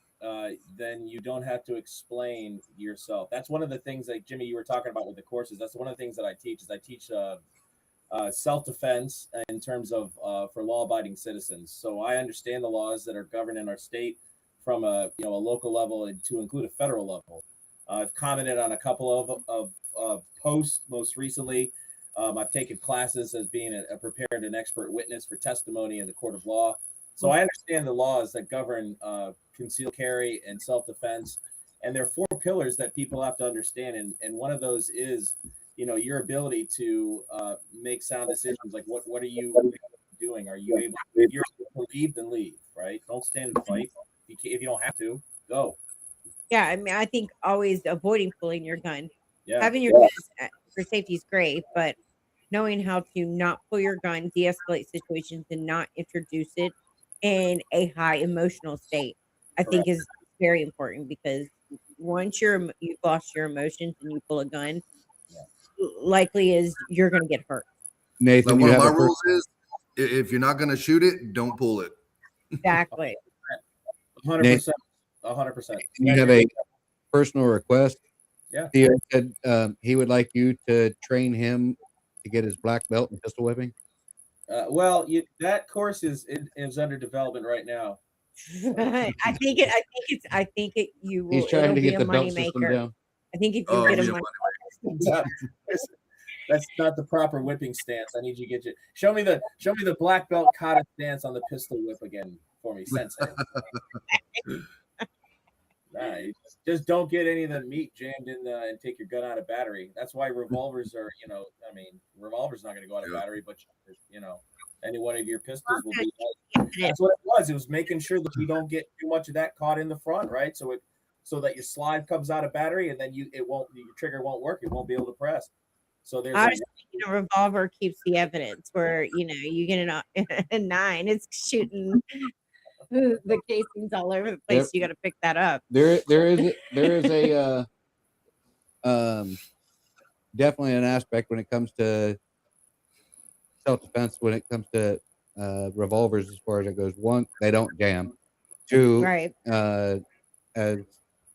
Speaker 5: then you don't have to explain yourself. That's one of the things, like Jimmy, you were talking about with the courses. That's one of the things that I teach. Is I teach self-defense in terms of for law-abiding citizens. So I understand the laws that are governing our state from a local level and to include a federal level. I've commented on a couple of posts most recently. I've taken classes as being a prepared and expert witness for testimony in the court of law. So I understand the laws that govern concealed carry and self-defense. And there are 4 pillars that people have to understand. And one of those is, your ability to make sound decisions. Like what are you doing? Are you able, if you're able to leave, then leave, right? Don't stand and fight. If you don't have to, go.
Speaker 2: Yeah, I mean, I think always avoiding pulling your gun.
Speaker 5: Yeah.
Speaker 2: Having your gun for safety is great, but knowing how to not pull your gun, de-escalate situations, and not introduce it in a high emotional state, I think is very important, because once you've lost your emotions and you pull a gun, likely is you're going to get hurt.
Speaker 4: Nathan,
Speaker 3: one of my rules is if you're not going to shoot it, don't pull it.
Speaker 2: Exactly.
Speaker 5: 100%. 100%.
Speaker 4: You have a personal request.
Speaker 5: Yeah.
Speaker 4: Theo said he would like you to train him to get his black belt in pistol whipping.
Speaker 5: Well, that course is under development right now.
Speaker 2: I think you will.
Speaker 4: He's trying to get the belt
Speaker 2: money
Speaker 4: system
Speaker 2: maker.
Speaker 4: down.
Speaker 2: I think if you get a money
Speaker 5: That's not the proper whipping stance. I need you to show me the black belt kata stance on the pistol whip again for me, Sensei. Just don't get any of the meat jammed in and take your gun out of battery. That's why revolvers are, revolver's not going to go out of battery, but any one of your pistols will be. That's what it was. It was making sure that you don't get too much of that caught in the front, right? So that your slide comes out of battery, and then your trigger won't work. It won't be able to press. So there's
Speaker 2: a revolver keeps the evidence, where you get a 9, it's shooting the casings all over the place. Yep. You got to pick that up.
Speaker 4: There is a definitely an aspect when it comes to self-defense, when it comes to revolvers, as far as it goes. 1, they don't jam. 2,
Speaker 2: right,
Speaker 4: as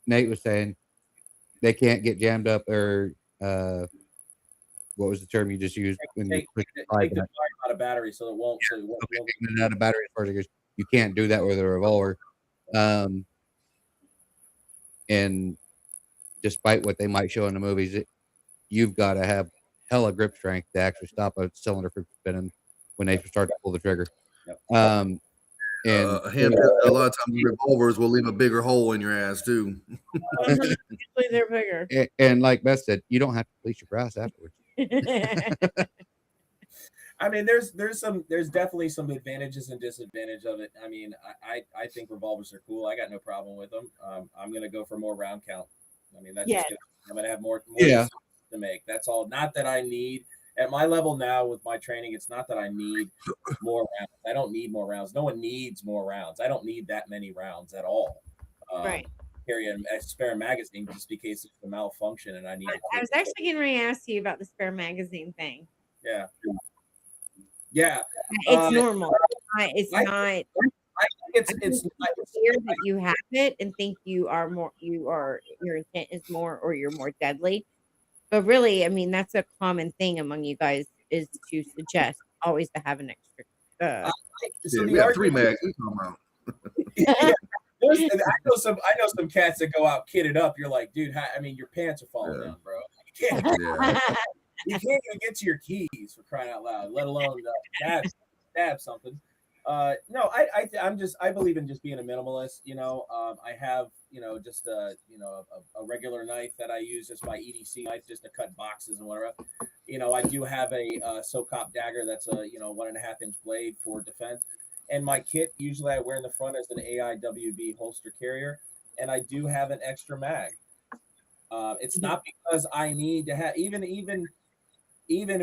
Speaker 4: Nate was saying, they can't get jammed up, or what was the term you just used? When
Speaker 5: take the fire out of battery, so it won't. So it won't
Speaker 4: taking it out of battery, as far as it goes. You can't do that with a revolver. And despite what they might show in the movies, you've got to have hella grip strength to actually stop a cylinder from spinning when they start to pull the trigger.
Speaker 5: Yep.
Speaker 4: And
Speaker 3: a lot of times revolvers will leave a bigger hole in your ass too.
Speaker 2: Usually they're bigger.
Speaker 4: And like Beth said, you don't have to police your brass afterwards.
Speaker 5: I mean, there's definitely some advantages and disadvantages of it. I mean, I think revolvers are cool. I got no problem with them. I'm gonna go for more round count. I mean,
Speaker 2: Yeah.
Speaker 5: I'm gonna have more
Speaker 4: Yeah.
Speaker 5: decisions to make. That's all. Not that I need at my level now with my training. It's not that I need more rounds. I don't need more rounds. No one needs more rounds. I don't need that many rounds at all.
Speaker 2: Right.
Speaker 5: Carry a spare magazine just in case it's a malfunction and I need it.
Speaker 2: I was actually getting ready to ask you about the spare magazine thing.
Speaker 5: Yeah. Yeah.
Speaker 2: It's normal. It's
Speaker 5: I-
Speaker 2: not.
Speaker 5: I think it's
Speaker 2: Clear that you have it and think your intent is more or you're more deadly. But really, I mean, that's a common thing among you guys is to suggest always to have an extra.
Speaker 5: so
Speaker 3: we
Speaker 5: the
Speaker 3: have 3
Speaker 5: argument,
Speaker 3: mags. What are
Speaker 5: I
Speaker 3: you talking
Speaker 5: know some cats that go out kitted up. You're like, dude, I mean, your pants are falling down, bro. You can't,
Speaker 3: about? Yeah.
Speaker 5: you can't even get to your keys for crying out loud, let alone stab something. No, I believe in just being a minimalist. You know, I have just a regular knife that I use as my EDC knife just to cut boxes and whatever. You know, I do have a SOCOP dagger that's a 1.5-inch blade for defense. And my kit usually I wear in the front as an AIWB holster carrier, and I do have an extra mag. It's not because I need to have even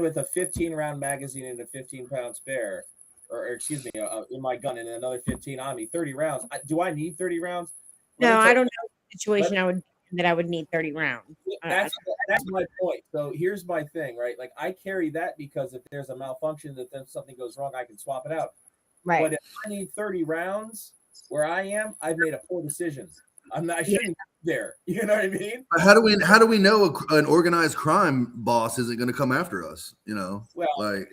Speaker 5: with a 15-round magazine and a 15-pound spare, or excuse me, in my gun and another 15 on me, 30 rounds. Do I need 30 rounds?
Speaker 2: No, I don't know the situation I would need 30 rounds.
Speaker 5: That's my point. So here's my thing, right? Like I carry that because if there's a malfunction, that then something goes wrong, I can swap it out.
Speaker 2: Right.
Speaker 5: But if I need 30 rounds where I am, I've made a poor decision. I shouldn't be there. You know what I mean?
Speaker 3: But how do we know an organized crime boss isn't going to come after us? You know,
Speaker 5: Well,
Speaker 3: like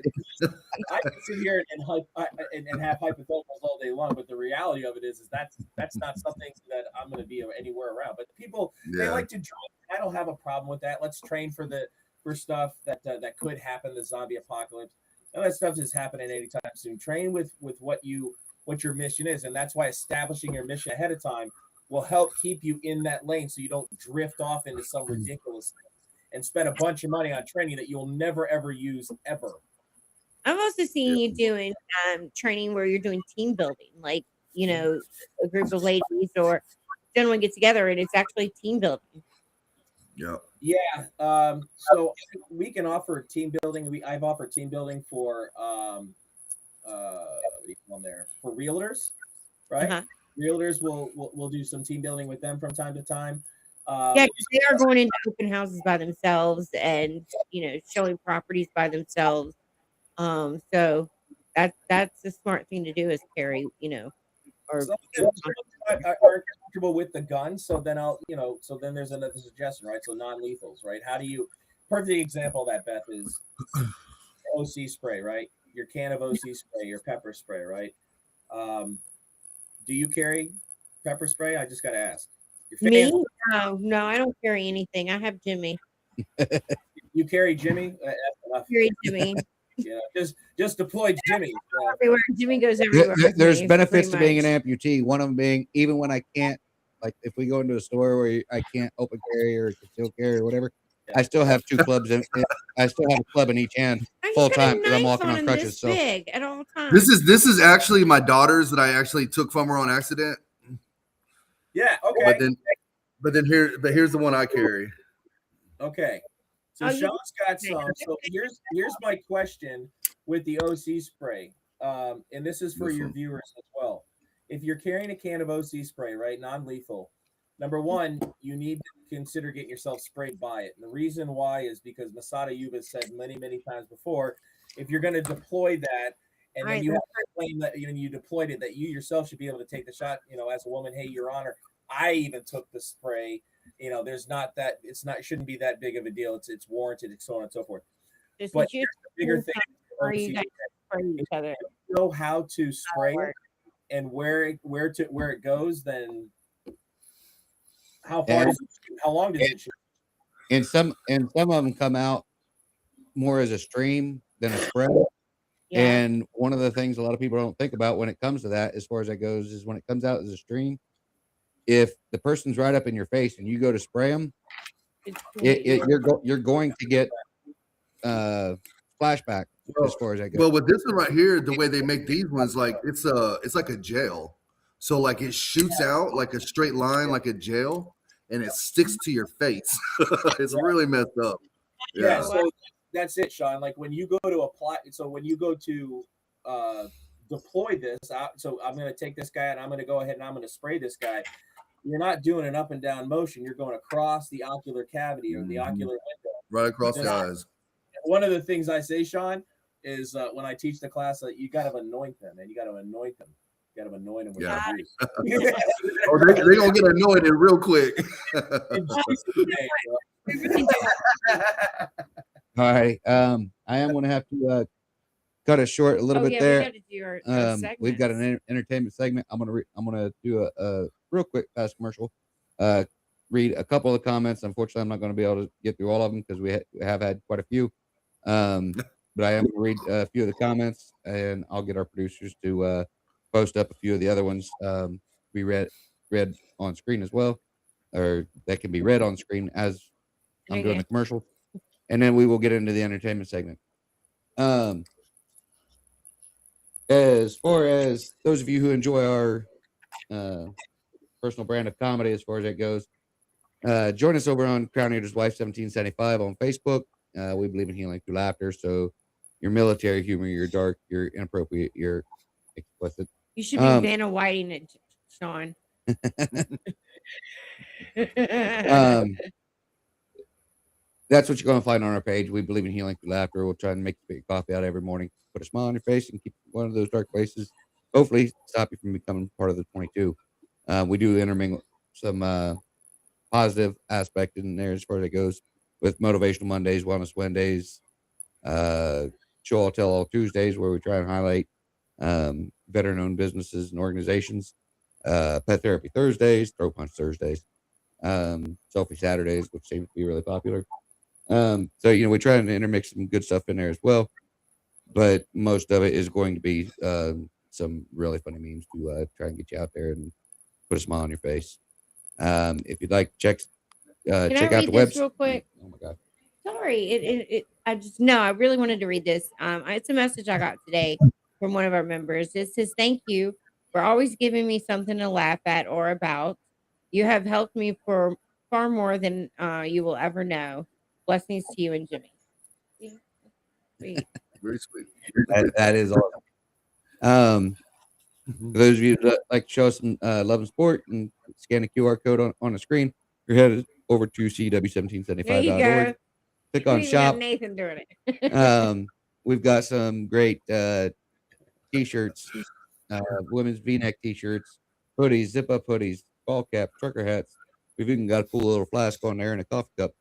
Speaker 5: I can sit here and have hypotheticals all day long, but the reality of it is that's not something that I'm going to be anywhere around. But people they like to train. I don't have a problem with that. Let's train for stuff that could happen, the zombie apocalypse. None of that stuff is happening anytime soon. Train with what your mission is, and that's why establishing your mission ahead of time will help keep you in that lane so you don't drift off into some ridiculous thing and spend a bunch of money on training that you'll never ever use ever.
Speaker 2: I've also seen you doing training where you're doing team building, like a group of ladies or gentlemen get together and it's actually team building.
Speaker 5: Yeah. So we can offer team building. I've offered team building for what do you call them there? For realtors, right?
Speaker 2: Uh-huh.
Speaker 5: Realtors will do some team building with them from time to time.
Speaker 2: Yeah, because they are going into open houses by themselves and showing properties by themselves. So that's a smart thing to do is carry, or
Speaker 5: some aren't comfortable with the gun, so then so then there's another suggestion, right? So non-lethals, right? How do you perfect example of that, Beth, is OC spray, right? Your can of OC spray, your pepper spray, right? Do you carry pepper spray? I just got to ask.
Speaker 2: Me? No, I don't carry anything. I have Jimmy.
Speaker 5: You carry Jimmy?
Speaker 2: Carry Jimmy.
Speaker 5: Yeah, just deploy Jimmy.
Speaker 2: Everywhere. Jimmy goes everywhere.
Speaker 4: There's benefits to being an amputee. One of them being even when I can't, like if we go into a store where I can't open carry or conceal carry or whatever, I still have 2 clubs and I still have a club in each hand full time because I'm walking on crutches. So
Speaker 2: big at all times.
Speaker 3: This is actually my daughter's that I actually took from her on accident.
Speaker 5: Yeah. Okay.
Speaker 3: But here's the one I carry.
Speaker 5: Okay. So Sean's got some. So here's my question with the OC spray, and this is for your viewers as well. If you're carrying a can of OC spray, right, non-lethal, number one, you need to consider getting yourself sprayed by it. And the reason why is because Masada Yuba said many, many times before, if you're going to deploy that, and then you have to claim that you deployed it, that you yourself should be able to take the shot. As a woman, hey, Your Honor, I even took the spray. There's not that it shouldn't be that big of a deal. It's warranted, and so on and so forth. But the bigger thing,
Speaker 2: you guys spray each other.
Speaker 5: if you know how to spray it and where it goes, then how long does it shoot?
Speaker 4: And some of them come out more as a stream than a spray. Yeah. And one of the things a lot of people don't think about when it comes to that, as far as that goes, is when it comes out as a stream, if the person's right up in your face and you go to spray them, you're going to get flashback as far as I go.
Speaker 3: Well, with this one right here, the way they make these ones, like it's like a gel. So like it shoots out like a straight line, like a gel, and it sticks to your face. It's really messed up.
Speaker 5: Yeah,
Speaker 3: Yeah.
Speaker 5: so that's it, Sean. Like when you go to apply, so when you go to deploy this out, so I'm going to take this guy and I'm going to go ahead and I'm going to spray this guy. You're not doing an up and down motion. You're going across the ocular cavity or the ocular window.
Speaker 3: Right across the eyes.
Speaker 5: One of the things I say, Sean, is when I teach the class that you got to anoint them, and you got to anoint them. You got to anoint them with
Speaker 3: Yeah.
Speaker 5: grease.
Speaker 3: Oh, they gonna get anointed real quick.
Speaker 5: In Jesus' name,
Speaker 4: All right. I am going to have to cut it short a little bit there.
Speaker 2: We gotta do our
Speaker 4: We've got an
Speaker 2: segments.
Speaker 4: entertainment segment. I'm gonna do a real quick fast commercial. Read a couple of comments. Unfortunately, I'm not going to be able to get through all of them because we have had quite a few. But I am going to read a few of the comments, and I'll get our producers to post up a few of the other ones. Be read on screen as well, or that can be read on screen as I'm doing the commercial, and then we will get into the entertainment segment. As far as those of you who enjoy our personal brand of comedy, as far as that goes, join us over on Crown Eater's Wife 1775 on Facebook. We believe in healing through laughter. So your military humor, your dark, your inappropriate, your explicit.
Speaker 2: You should be Vanna Whiting it, Sean.
Speaker 4: That's what you're going to find on our page. We believe in healing through laughter. We'll try and make you spit your coffee out every morning, put a smile on your face, and keep one of those dark places. Hopefully, stop you from becoming part of the 22. We do intermingle some positive aspect in there as far as it goes with Motivational Mondays, Wellness Wednesdays, Show All Tell All Tuesdays, where we try and highlight veteran-owned businesses and organizations, Pet Therapy Thursdays, Throat Punch Thursdays, Selfie Saturdays, which seems to be really popular. So, we try and intermix some good stuff in there as well, but most of it is going to be some really funny memes to try and get you out there and put a smile on your face. If you'd like to check out the website
Speaker 2: real quick.
Speaker 4: Oh my God.
Speaker 2: Sorry, I really wanted to read this. It's a message I got today from one of our members. It says, "Thank you for always giving me something to laugh at or about. You have helped me for far more than you will ever know. Blessings to you and Jimmy." Sweet.
Speaker 3: Very sweet.
Speaker 4: That is awesome. For those of you that like to show us some love and support and scan the QR code on the screen, you're headed over to cw1775.org. Click on shop.
Speaker 2: Nathan doing it.
Speaker 4: We've got some great t-shirts, women's V-neck t-shirts, hoodies, zip-up hoodies, ball cap, trucker hats. We've even got a cool little flask on there and a coffee cup.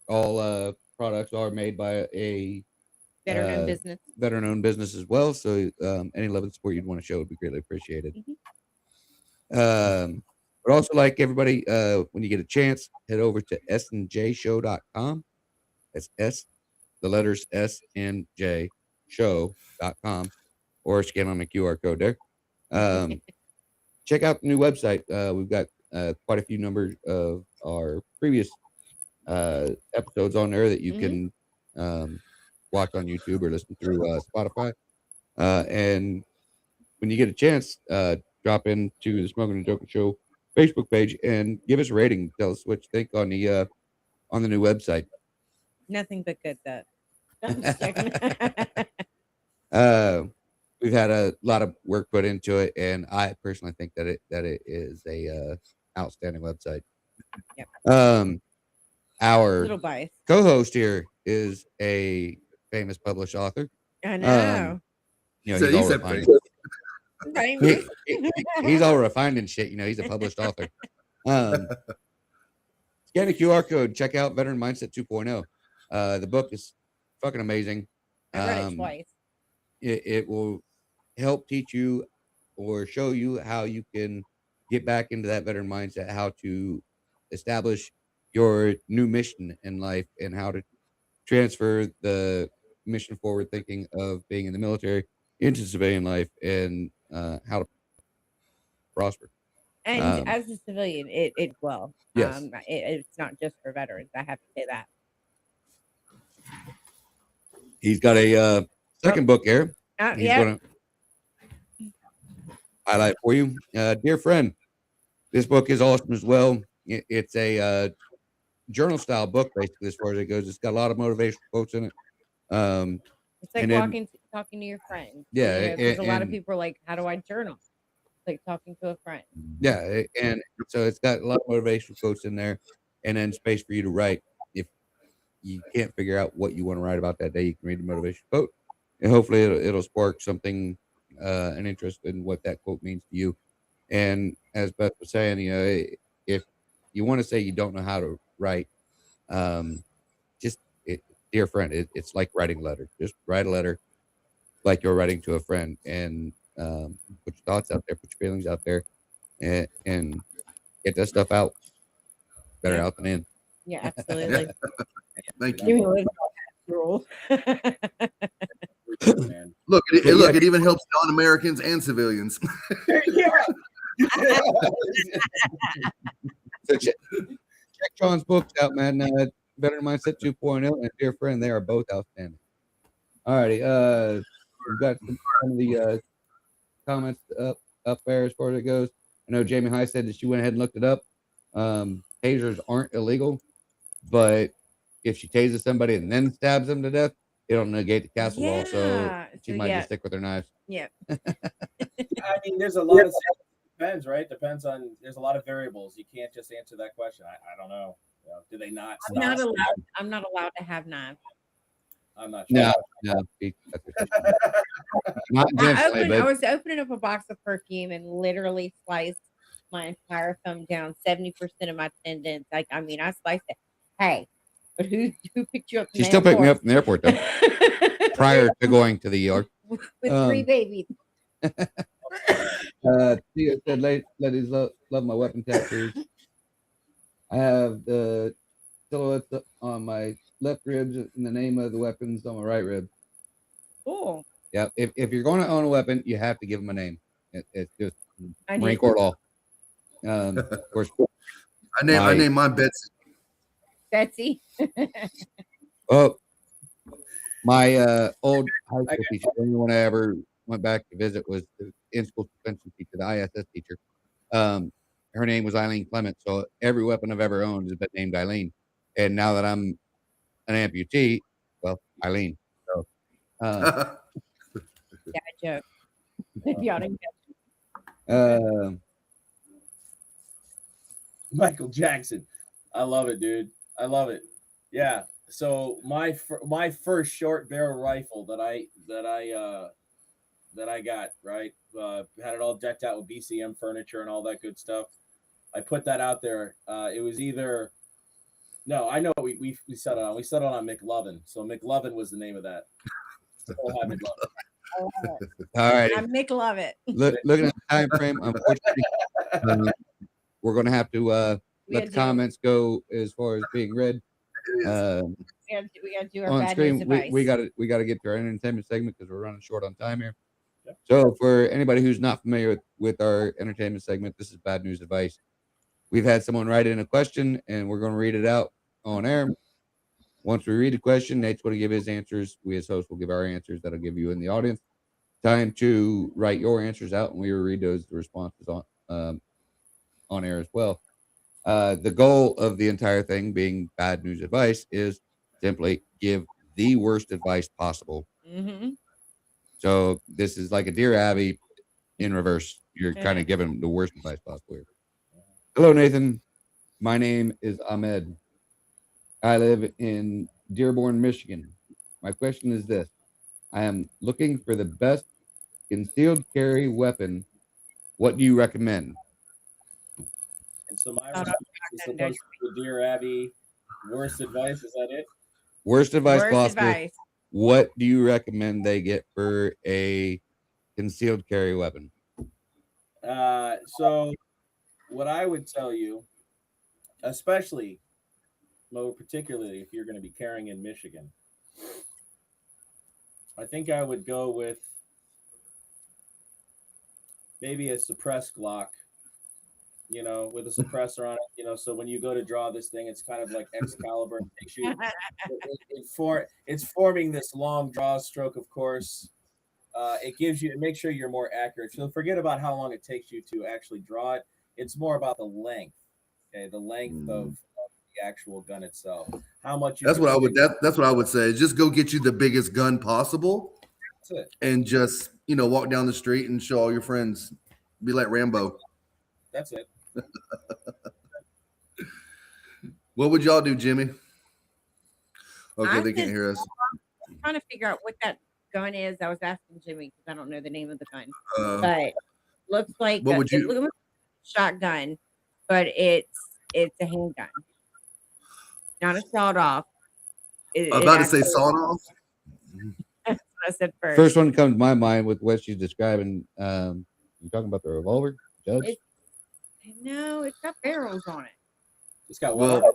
Speaker 4: All products are made by a veteran-owned business as well. So any love and support you'd want to show would be greatly appreciated. But also, like everybody, when you get a chance, head over to snjshow.com. That's the letters SNJ show.com, or scan on the QR code there. Check out the new website. We've got quite a few numbers of our previous episodes on there that you can watch on YouTube or listen through Spotify. And when you get a chance, drop into the Smoking and Joking Show Facebook page and give us a rating. Tell us what you think on the new website.
Speaker 2: Nothing but good that.
Speaker 4: We've had a lot of work put into it, and I personally think that it is a outstanding website.
Speaker 2: Yep.
Speaker 4: Our co-host here is a famous published author.
Speaker 2: I know.
Speaker 4: He's all refined. He's all refined and shit. He's a published author. Scan the QR code. Check out Veteran Mindset 2.0. The book is fucking amazing.
Speaker 2: I read it twice.
Speaker 4: It will help teach you or show you how you can get back into that veteran mindset, how to establish your new mission in life, and how to transfer the mission forward thinking of being in the military into civilian life, and how to prosper.
Speaker 2: And as a civilian, it will.
Speaker 4: Yes.
Speaker 2: It's not just for veterans. I have to say that.
Speaker 4: He's got a second book here. He's
Speaker 2: yeah.
Speaker 4: going to highlight for you. Dear friend, this book is awesome as well. It's a journal style book, basically, as far as it goes. It's got a lot of motivational quotes in it.
Speaker 2: It's like talking to your friends.
Speaker 4: Yeah,
Speaker 2: because a lot of people are like, "How do I journal?" It's like talking to a friend.
Speaker 4: Yeah, and so it's got a lot of motivational quotes in there, and then space for you to write. If you can't figure out what you want to write about that day, you can read the motivational quote, and hopefully it'll spark something, an interest in what that quote means to you. And as Beth was saying, if you want to say you don't know how to write, just dear friend, it's like writing a letter. Just write a letter like you're writing to a friend, and put your thoughts out there, put your feelings out there, and get that stuff out. Better out than in.
Speaker 2: Yeah, absolutely.
Speaker 3: Thank
Speaker 2: Give me
Speaker 3: you.
Speaker 2: a little rule.
Speaker 5: Man.
Speaker 3: Look, it even helps non-Americans and civilians.
Speaker 4: So check Sean's books out, man. Better Mindset 2.0 and Dear Friend, they are both outstanding. All righty. We've got some of the comments up there as far as it goes. I know Jamie High said that she went ahead and looked it up. Tasers aren't illegal, but if she tases somebody and then stabs them to death, it'll negate the castle law. So she might just stick with her knives.
Speaker 2: Yeah.
Speaker 5: I mean, there's a lot of depends, right? Depends on. There's a lot of variables. You can't just answer that question. I don't know. Do they not?
Speaker 2: I'm not allowed to have knives.
Speaker 5: I'm not sure.
Speaker 4: No. Not
Speaker 2: I was opening up a box of perfume and literally sliced my entire thumb down, 70% of my tendons. I sliced it. Hey, but who picked you up?
Speaker 4: She still picked me up from the airport though, prior to going to the ER
Speaker 2: with 3 babies.
Speaker 4: Theo said, "Ladies love my weapon tattoos. I have the silhouettes on my left ribs and the name of the weapons on my right rib."
Speaker 2: Cool.
Speaker 4: Yeah, if you're going to own a weapon, you have to give them a name. It's just Marine Corps law. Of course,
Speaker 3: I name mine Betsy.
Speaker 2: Betsy.
Speaker 4: Oh, my old high school teacher, the only one I ever went back to visit was the in-school suspension teacher, the ISS teacher. Her name was Eileen Clement. So every weapon I've ever owned has been named Eileen. And now that I'm an amputee, well, Eileen. So,
Speaker 2: Dad joke. If y'all didn't catch
Speaker 5: Michael Jackson. I love it, dude. I love it. Yeah. So my first short barrel rifle that I got, right, had it all decked out with BCM furniture and all that good stuff. I put that out there. It was either I know we settled on. We settled on McLovin. So McLovin was the name of that.
Speaker 4: all right.
Speaker 2: I'm Nick Love it.
Speaker 4: Looking at the time frame, unfortunately, we're going to have to let the comments go as far as being read.
Speaker 2: We got to do our
Speaker 4: on
Speaker 2: bad
Speaker 4: screen.
Speaker 2: news advice.
Speaker 4: We got to get to our entertainment segment because we're running short on time here.
Speaker 5: Yep.
Speaker 4: So for anybody who's not familiar with our entertainment segment, this is bad news advice. We've had someone write in a question, and we're going to read it out on air. Once we read the question, Nate's going to give his answers. We as hosts will give our answers. That'll give you in the audience time to write your answers out, and we will read those responses on air as well. The goal of the entire thing being bad news advice is simply give the worst advice possible.
Speaker 2: Mm-hmm.
Speaker 4: So this is like a Dear Abby in reverse. You're kind of giving the worst advice possible here. Hello, Nathan. My name is Ahmed. I live in Dearborn, Michigan. My question is this. I am looking for the best concealed carry weapon. What do you recommend?
Speaker 5: And so my response is supposed to be Dear Abby. Worst advice, is that it?
Speaker 4: Worst advice possible. What do you recommend they get for a concealed carry weapon?
Speaker 5: So what I would tell you, especially, particularly if you're going to be carrying in Michigan, I think I would go with maybe a suppressed Glock with a suppressor on it, so when you go to draw this thing, it's kind of like Excalibur. It makes you, it's forming this long draw stroke, of course. It makes sure you're more accurate. So forget about how long it takes you to actually draw it. It's more about the length. Okay, the length of the actual gun itself. How much you
Speaker 3: That's
Speaker 5: can
Speaker 3: what I would.
Speaker 5: stick-
Speaker 3: That's what I would say. Just go get you the biggest gun possible,
Speaker 5: That's it.
Speaker 3: and just walk down the street and show all your friends. Be like Rambo.
Speaker 5: That's it.
Speaker 3: What would y'all do, Jimmy? Okay,
Speaker 2: I'm
Speaker 3: they can't
Speaker 2: just
Speaker 3: hear us.
Speaker 2: trying to figure out what that gun is. I was asking Jimmy because I don't know the name of the gun,
Speaker 3: Uh,
Speaker 2: but looks like
Speaker 3: what would you?
Speaker 2: it looks like a shotgun, but it's a handgun, not a sawed off.
Speaker 3: I'm about to say sawed off.
Speaker 2: That's what I said first.
Speaker 4: First one comes to my mind with what she's describing. You talking about the revolver, Judge?
Speaker 2: No, it's got barrels on it.
Speaker 5: It's got
Speaker 3: Well,
Speaker 5: one.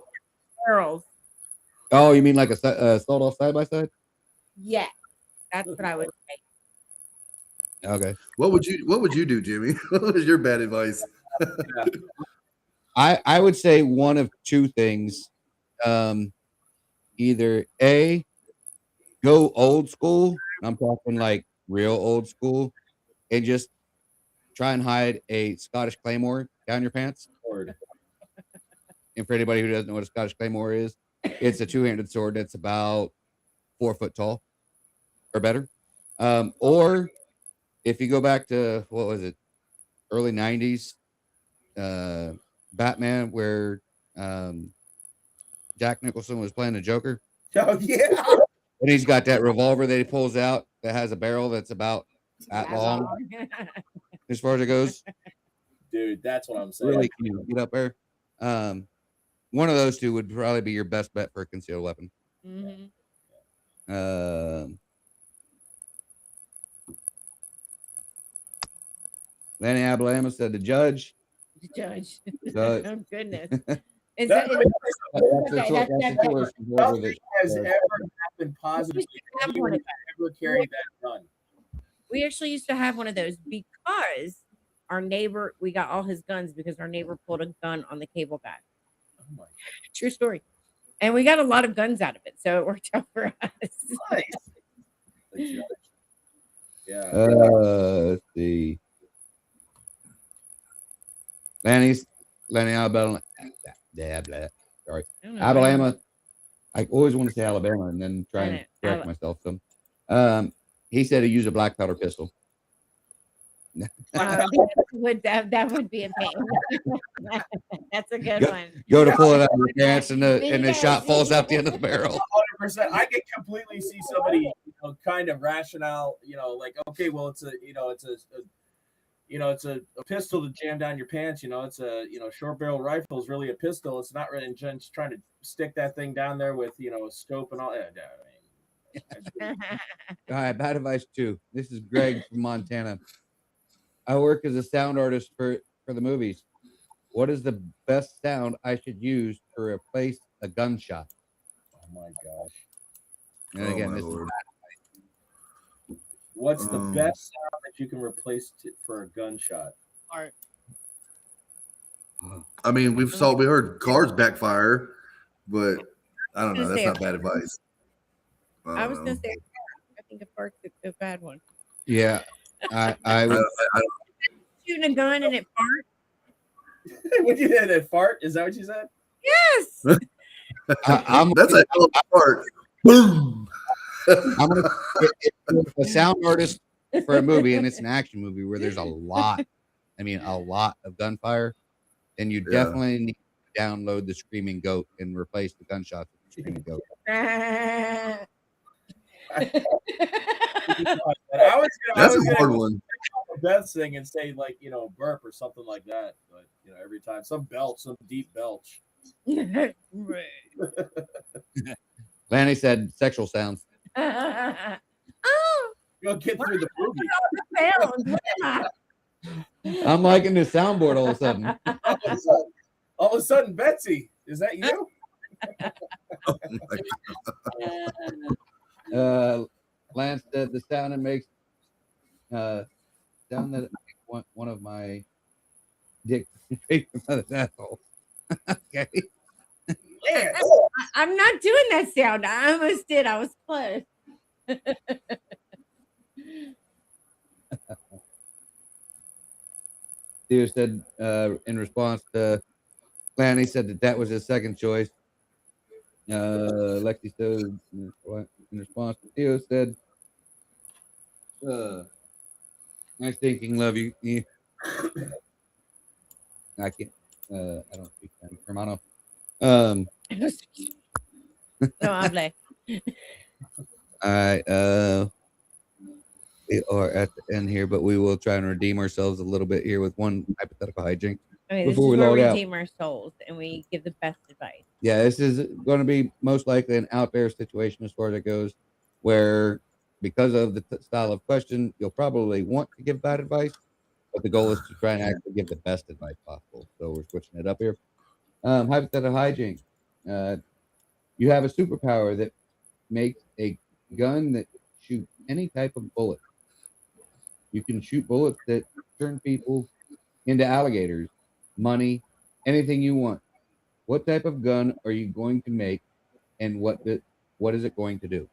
Speaker 2: Barrels.
Speaker 4: Oh, you mean like a sawed off side by side?
Speaker 2: Yeah, that's what I would say.
Speaker 4: Okay.
Speaker 3: what would you do, Jimmy? What was your bad advice?
Speaker 4: I would say one of two things. Either A, go old school. I'm talking like real old school, and just try and hide a Scottish claymore down your pants.
Speaker 5: Lord.
Speaker 4: And for anybody who doesn't know what a Scottish claymore is, it's a two-handed sword that's about 4 foot tall or better. Or if you go back to what was it, early 90s, Batman, where Jack Nicholson was playing the Joker,
Speaker 5: Oh yeah.
Speaker 4: and he's got that revolver that he pulls out that has a barrel that's about that long as far as it goes.
Speaker 5: Dude, that's what I'm saying.
Speaker 4: Really cute. Get up there. One of those two would probably be your best bet for a concealed weapon.
Speaker 2: Mhm.
Speaker 4: Lanny Abalama said the judge.
Speaker 2: Judge.
Speaker 4: Judge.
Speaker 2: Oh goodness. Is
Speaker 5: That-
Speaker 2: that,
Speaker 4: That's the choice.
Speaker 5: Nothing has ever happened positively.
Speaker 2: have
Speaker 5: You
Speaker 2: one of
Speaker 5: ever carry that gun?
Speaker 2: we actually used to have one of those because our neighbor, we got all his guns because our neighbor pulled a gun on the cable guy.
Speaker 5: Oh my
Speaker 2: True story. And we got a lot of guns out of it, so it worked out for us.
Speaker 5: Nice. The judge. Yeah.
Speaker 4: Let's see. Lanny Alabama. Sorry.
Speaker 2: I don't know.
Speaker 4: Alabama. I always want to say Alabama and then try and
Speaker 2: Alabama.
Speaker 4: correct myself. So, he said he used a black powder pistol.
Speaker 2: That would be a pain. That's a good one.
Speaker 4: Go to pull it out of your pants and the shot falls out the end of the barrel.
Speaker 5: 100%. I can completely see somebody, kind of rationale, like, okay, well, it's a pistol to jam down your pants. It's a, short barrel rifle is really a pistol. It's not really just trying to stick that thing down there with, a scope and all.
Speaker 4: All right, bad advice 2. This is Greg from Montana. I work as a sound artist for the movies. What is the best sound I should use to replace a gunshot?
Speaker 5: Oh my gosh.
Speaker 4: And again, this is
Speaker 5: What's the best sound that you can replace for a gunshot?
Speaker 2: Art.
Speaker 3: I mean, we heard cars backfire, but I don't know. That's not bad advice.
Speaker 2: I was gonna say, I think a fart's a bad one.
Speaker 4: yeah. I would
Speaker 2: Shooting a gun and it fart.
Speaker 5: What you did? A fart? Is that what you said?
Speaker 2: Yes.
Speaker 4: I'm
Speaker 3: That's a hell of a fart. Boom.
Speaker 4: I'm gonna a sound artist for a movie, and it's an action movie where there's a lot of gunfire, then you definitely need to download the Screaming Goat and replace the gunshots with the Screaming Goat.
Speaker 3: That's a hard one.
Speaker 5: Best thing and say like burp or something like that, but every time some deep belch.
Speaker 4: Lanny said sexual sounds.
Speaker 2: Oh,
Speaker 5: You'll get through the movie.
Speaker 2: pounds. What am I?
Speaker 4: I'm liking the soundboard all of a sudden.
Speaker 5: All of a sudden, Betsy, is that you?
Speaker 3: Oh my God.
Speaker 4: Lance said the sound it makes, sound that it makes one of my dick straight from mother's asshole. Okay.
Speaker 5: Yeah.
Speaker 2: I'm not doing that sound. I almost did. I was close.
Speaker 4: Theo said in response to Lanny said that was his second choice. Lexi said in response to Theo said, nice thinking, love you. I can't. I don't speak Spanish, hermano.
Speaker 2: No hable.
Speaker 4: All right. We are at the end here, but we will try and redeem ourselves a little bit here with one hypothetical hijink
Speaker 2: I mean, this
Speaker 4: before
Speaker 2: is
Speaker 4: we
Speaker 2: where
Speaker 4: log
Speaker 2: we
Speaker 4: out.
Speaker 2: redeem our souls and we give the best advice.
Speaker 4: Yeah, this is going to be most likely an out there situation as far as it goes, where because of the style of question, you'll probably want to give bad advice, but the goal is to try and actually give the best advice possible. So we're switching it up here. Hypothetical hijink. You have a superpower that makes a gun that shoots any type of bullet. You can shoot bullets that turn people into alligators, money, anything you want. What type of gun are you going to make, and what is it going to do?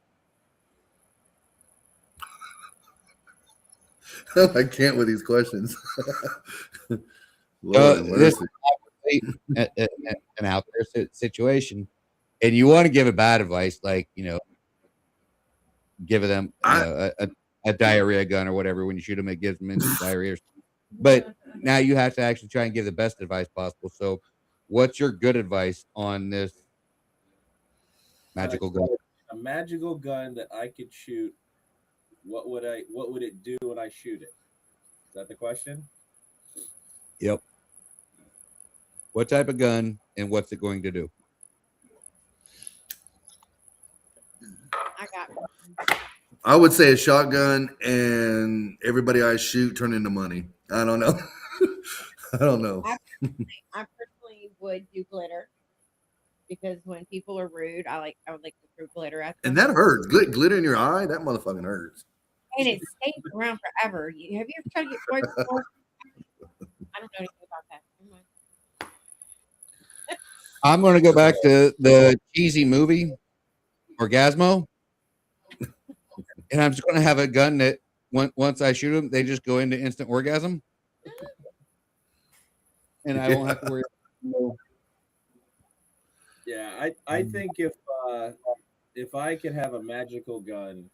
Speaker 3: I can't with these questions. Lord have
Speaker 4: This
Speaker 3: mercy.
Speaker 4: is an out there situation, and you want to give a bad advice, like give them a diarrhea gun or whatever. When you shoot them, it gives them instant diarrhea. But now you have to actually try and give the best advice possible. So, what's your good advice on this magical gun?
Speaker 5: A magical gun that I could shoot. What would it do when I shoot it? Is that the question?
Speaker 4: Yep. What type of gun and what's it going to do?
Speaker 2: I got
Speaker 3: I would say a shotgun, and everybody I shoot turn into money. I don't know. I don't know.
Speaker 2: I personally would do glitter because when people are rude, I would like to throw glitter at them.
Speaker 3: And that hurts. Glitter in your eye, that motherfucking hurts.
Speaker 2: And it stays around forever. Have you ever tried to get toy before? I don't know anything about that. Never mind.
Speaker 4: I'm going to go back to the cheesy movie Orgasmo, and I'm just going to have a gun that once I shoot them, they just go into instant orgasm, and I won't have to worry.
Speaker 5: Yeah, I think if I could have a magical gun,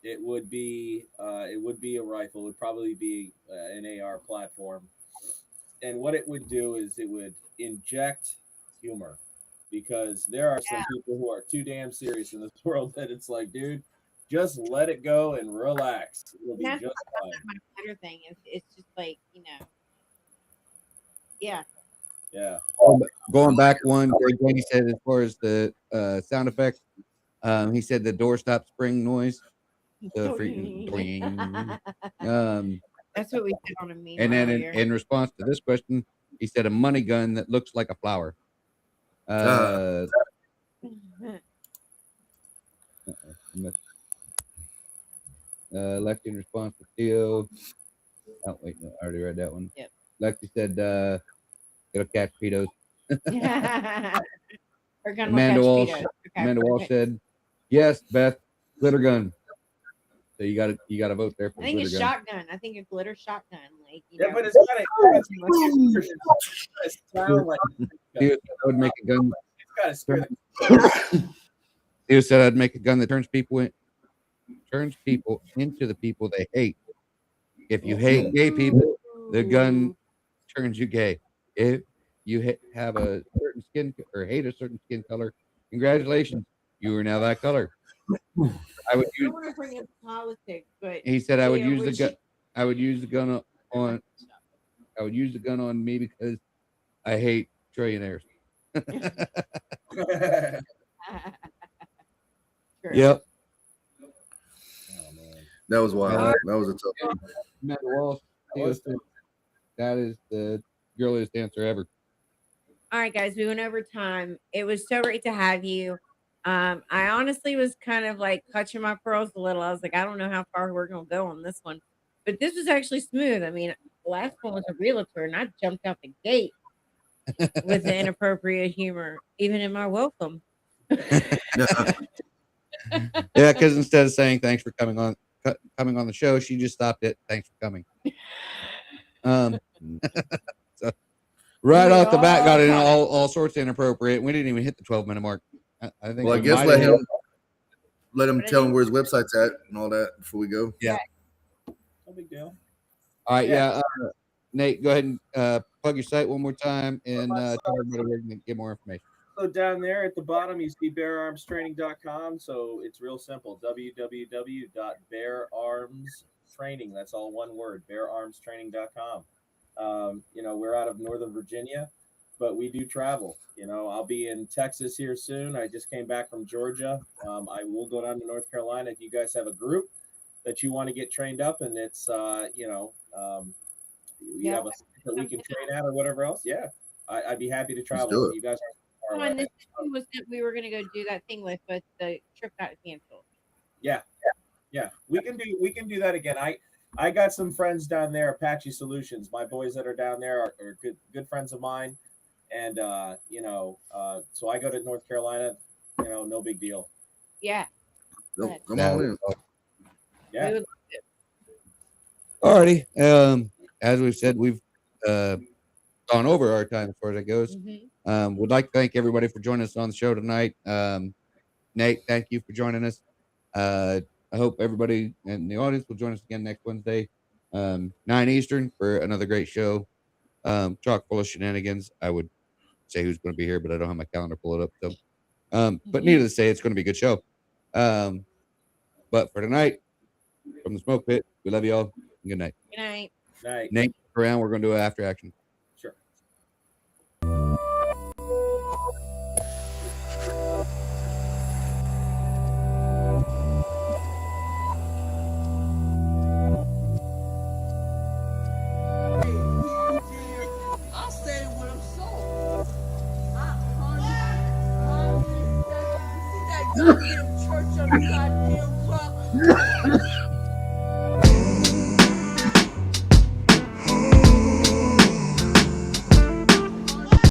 Speaker 5: it would be a rifle. It would probably be an AR platform. And what it would do is it would inject humor, because there are some people who are too damn serious in this world that it's like, dude, just let it go and relax. It'll be
Speaker 2: That's
Speaker 5: just fine.
Speaker 2: my glitter thing. It's just like yeah.
Speaker 5: Yeah.
Speaker 4: Going back one, Greg Danny said as far as the sound effects, he said the door stop spring noise. The freaking
Speaker 2: That's what we did on a meme
Speaker 4: and then
Speaker 2: earlier.
Speaker 4: in response to this question, he said a money gun that looks like a flower. Lexi in response to Theo. Oh wait, no, I already read that one.
Speaker 2: Yep.
Speaker 4: Lexi said, "It'll catch pedos."
Speaker 2: We're gonna
Speaker 4: Amanda
Speaker 2: catch
Speaker 4: Walsh.
Speaker 2: Cheetos. Okay,
Speaker 4: Amanda Walsh
Speaker 2: perfect.
Speaker 4: said, "Yes, Beth, glitter gun." So you got to vote there for
Speaker 2: I think
Speaker 4: glitter
Speaker 2: a
Speaker 4: gun.
Speaker 2: shotgun. I think a glitter shotgun. Like
Speaker 5: Yeah, but it's gotta sound like
Speaker 4: Theo said I would make a gun.
Speaker 5: it's gotta scare the
Speaker 4: Theo said I'd make a gun that turns people into the people they hate. If you hate gay people, the gun turns you gay. If you have a certain skin or hate a certain skin color, congratulations, you are now that color. I would
Speaker 2: I
Speaker 4: use.
Speaker 2: don't want to bring up politics, but
Speaker 4: He said I would
Speaker 2: Theo,
Speaker 4: use the
Speaker 2: would
Speaker 4: gun.
Speaker 2: you-
Speaker 4: I would use the gun on. I would use the gun on me because I hate trillionaires.
Speaker 2: Sure.
Speaker 4: Yep.
Speaker 5: Oh man.
Speaker 3: That was wild. That was a tough one.
Speaker 4: Amanda Walsh, that is the girliest answer ever.
Speaker 2: All right, guys, we went over time. It was so great to have you. I honestly was kind of like clutching my pearls a little. I was like, I don't know how far we're gonna go on this one. But this was actually smooth. I mean, the last one was a realtor, and I jumped out the gate with the inappropriate humor, even in my welcome.
Speaker 4: Yeah, because instead of saying thanks for coming on the show, she just stopped it. Thanks for coming. So right off the bat, got it in all sorts of inappropriate. We didn't even hit the 12-minute mark. I think.
Speaker 3: Well, I
Speaker 4: we
Speaker 3: guess
Speaker 4: might
Speaker 3: let
Speaker 4: have
Speaker 3: him tell him where his website's at and all that before we go.
Speaker 4: Yeah.
Speaker 5: No big deal.
Speaker 4: All right, yeah. Nate, go ahead and plug your site one more time and tell everybody where you can get more information.
Speaker 5: So down there at the bottom, you see beararmstraining.com. So it's real simple, www.beararmstraining. That's all one word, beararmstraining.com. We're out of Northern Virginia, but we do travel. I'll be in Texas here soon. I just came back from Georgia. I will go down to North Carolina. If you guys have a group that you want to get trained up and it's, we have a that we can train at or whatever else. Yeah, I'd be happy to travel. You guys are far away.
Speaker 2: This was that we were going to go do that thing with, but the trip got canceled.
Speaker 5: Yeah. We can do that again. I got some friends down there, Apache Solutions. My boys that are down there are good friends of mine, and so I go to North Carolina. No big deal.
Speaker 2: Yeah.
Speaker 3: No, come on in.
Speaker 5: Yeah.
Speaker 4: Alrighty. As we've said, we've gone over our time as far as that goes.
Speaker 2: Mm-hmm.
Speaker 4: Would like to thank everybody for joining us on the show tonight. Nate, thank you for joining us. I hope everybody in the audience will join us again next Wednesday, 9 Eastern, for another great show. Chock full of shenanigans. I would say who's going to be here, but I don't have my calendar pulled up. So, but needless to say, it's going to be a good show. But for tonight, from the smoke pit, we love you all. Good night.
Speaker 2: Good night.
Speaker 5: Night.
Speaker 4: Nate, around. We're going to do an after action.
Speaker 5: Sure.
Speaker 1: I'll say what I'm sold. You see that goddamn church on the goddamn rock?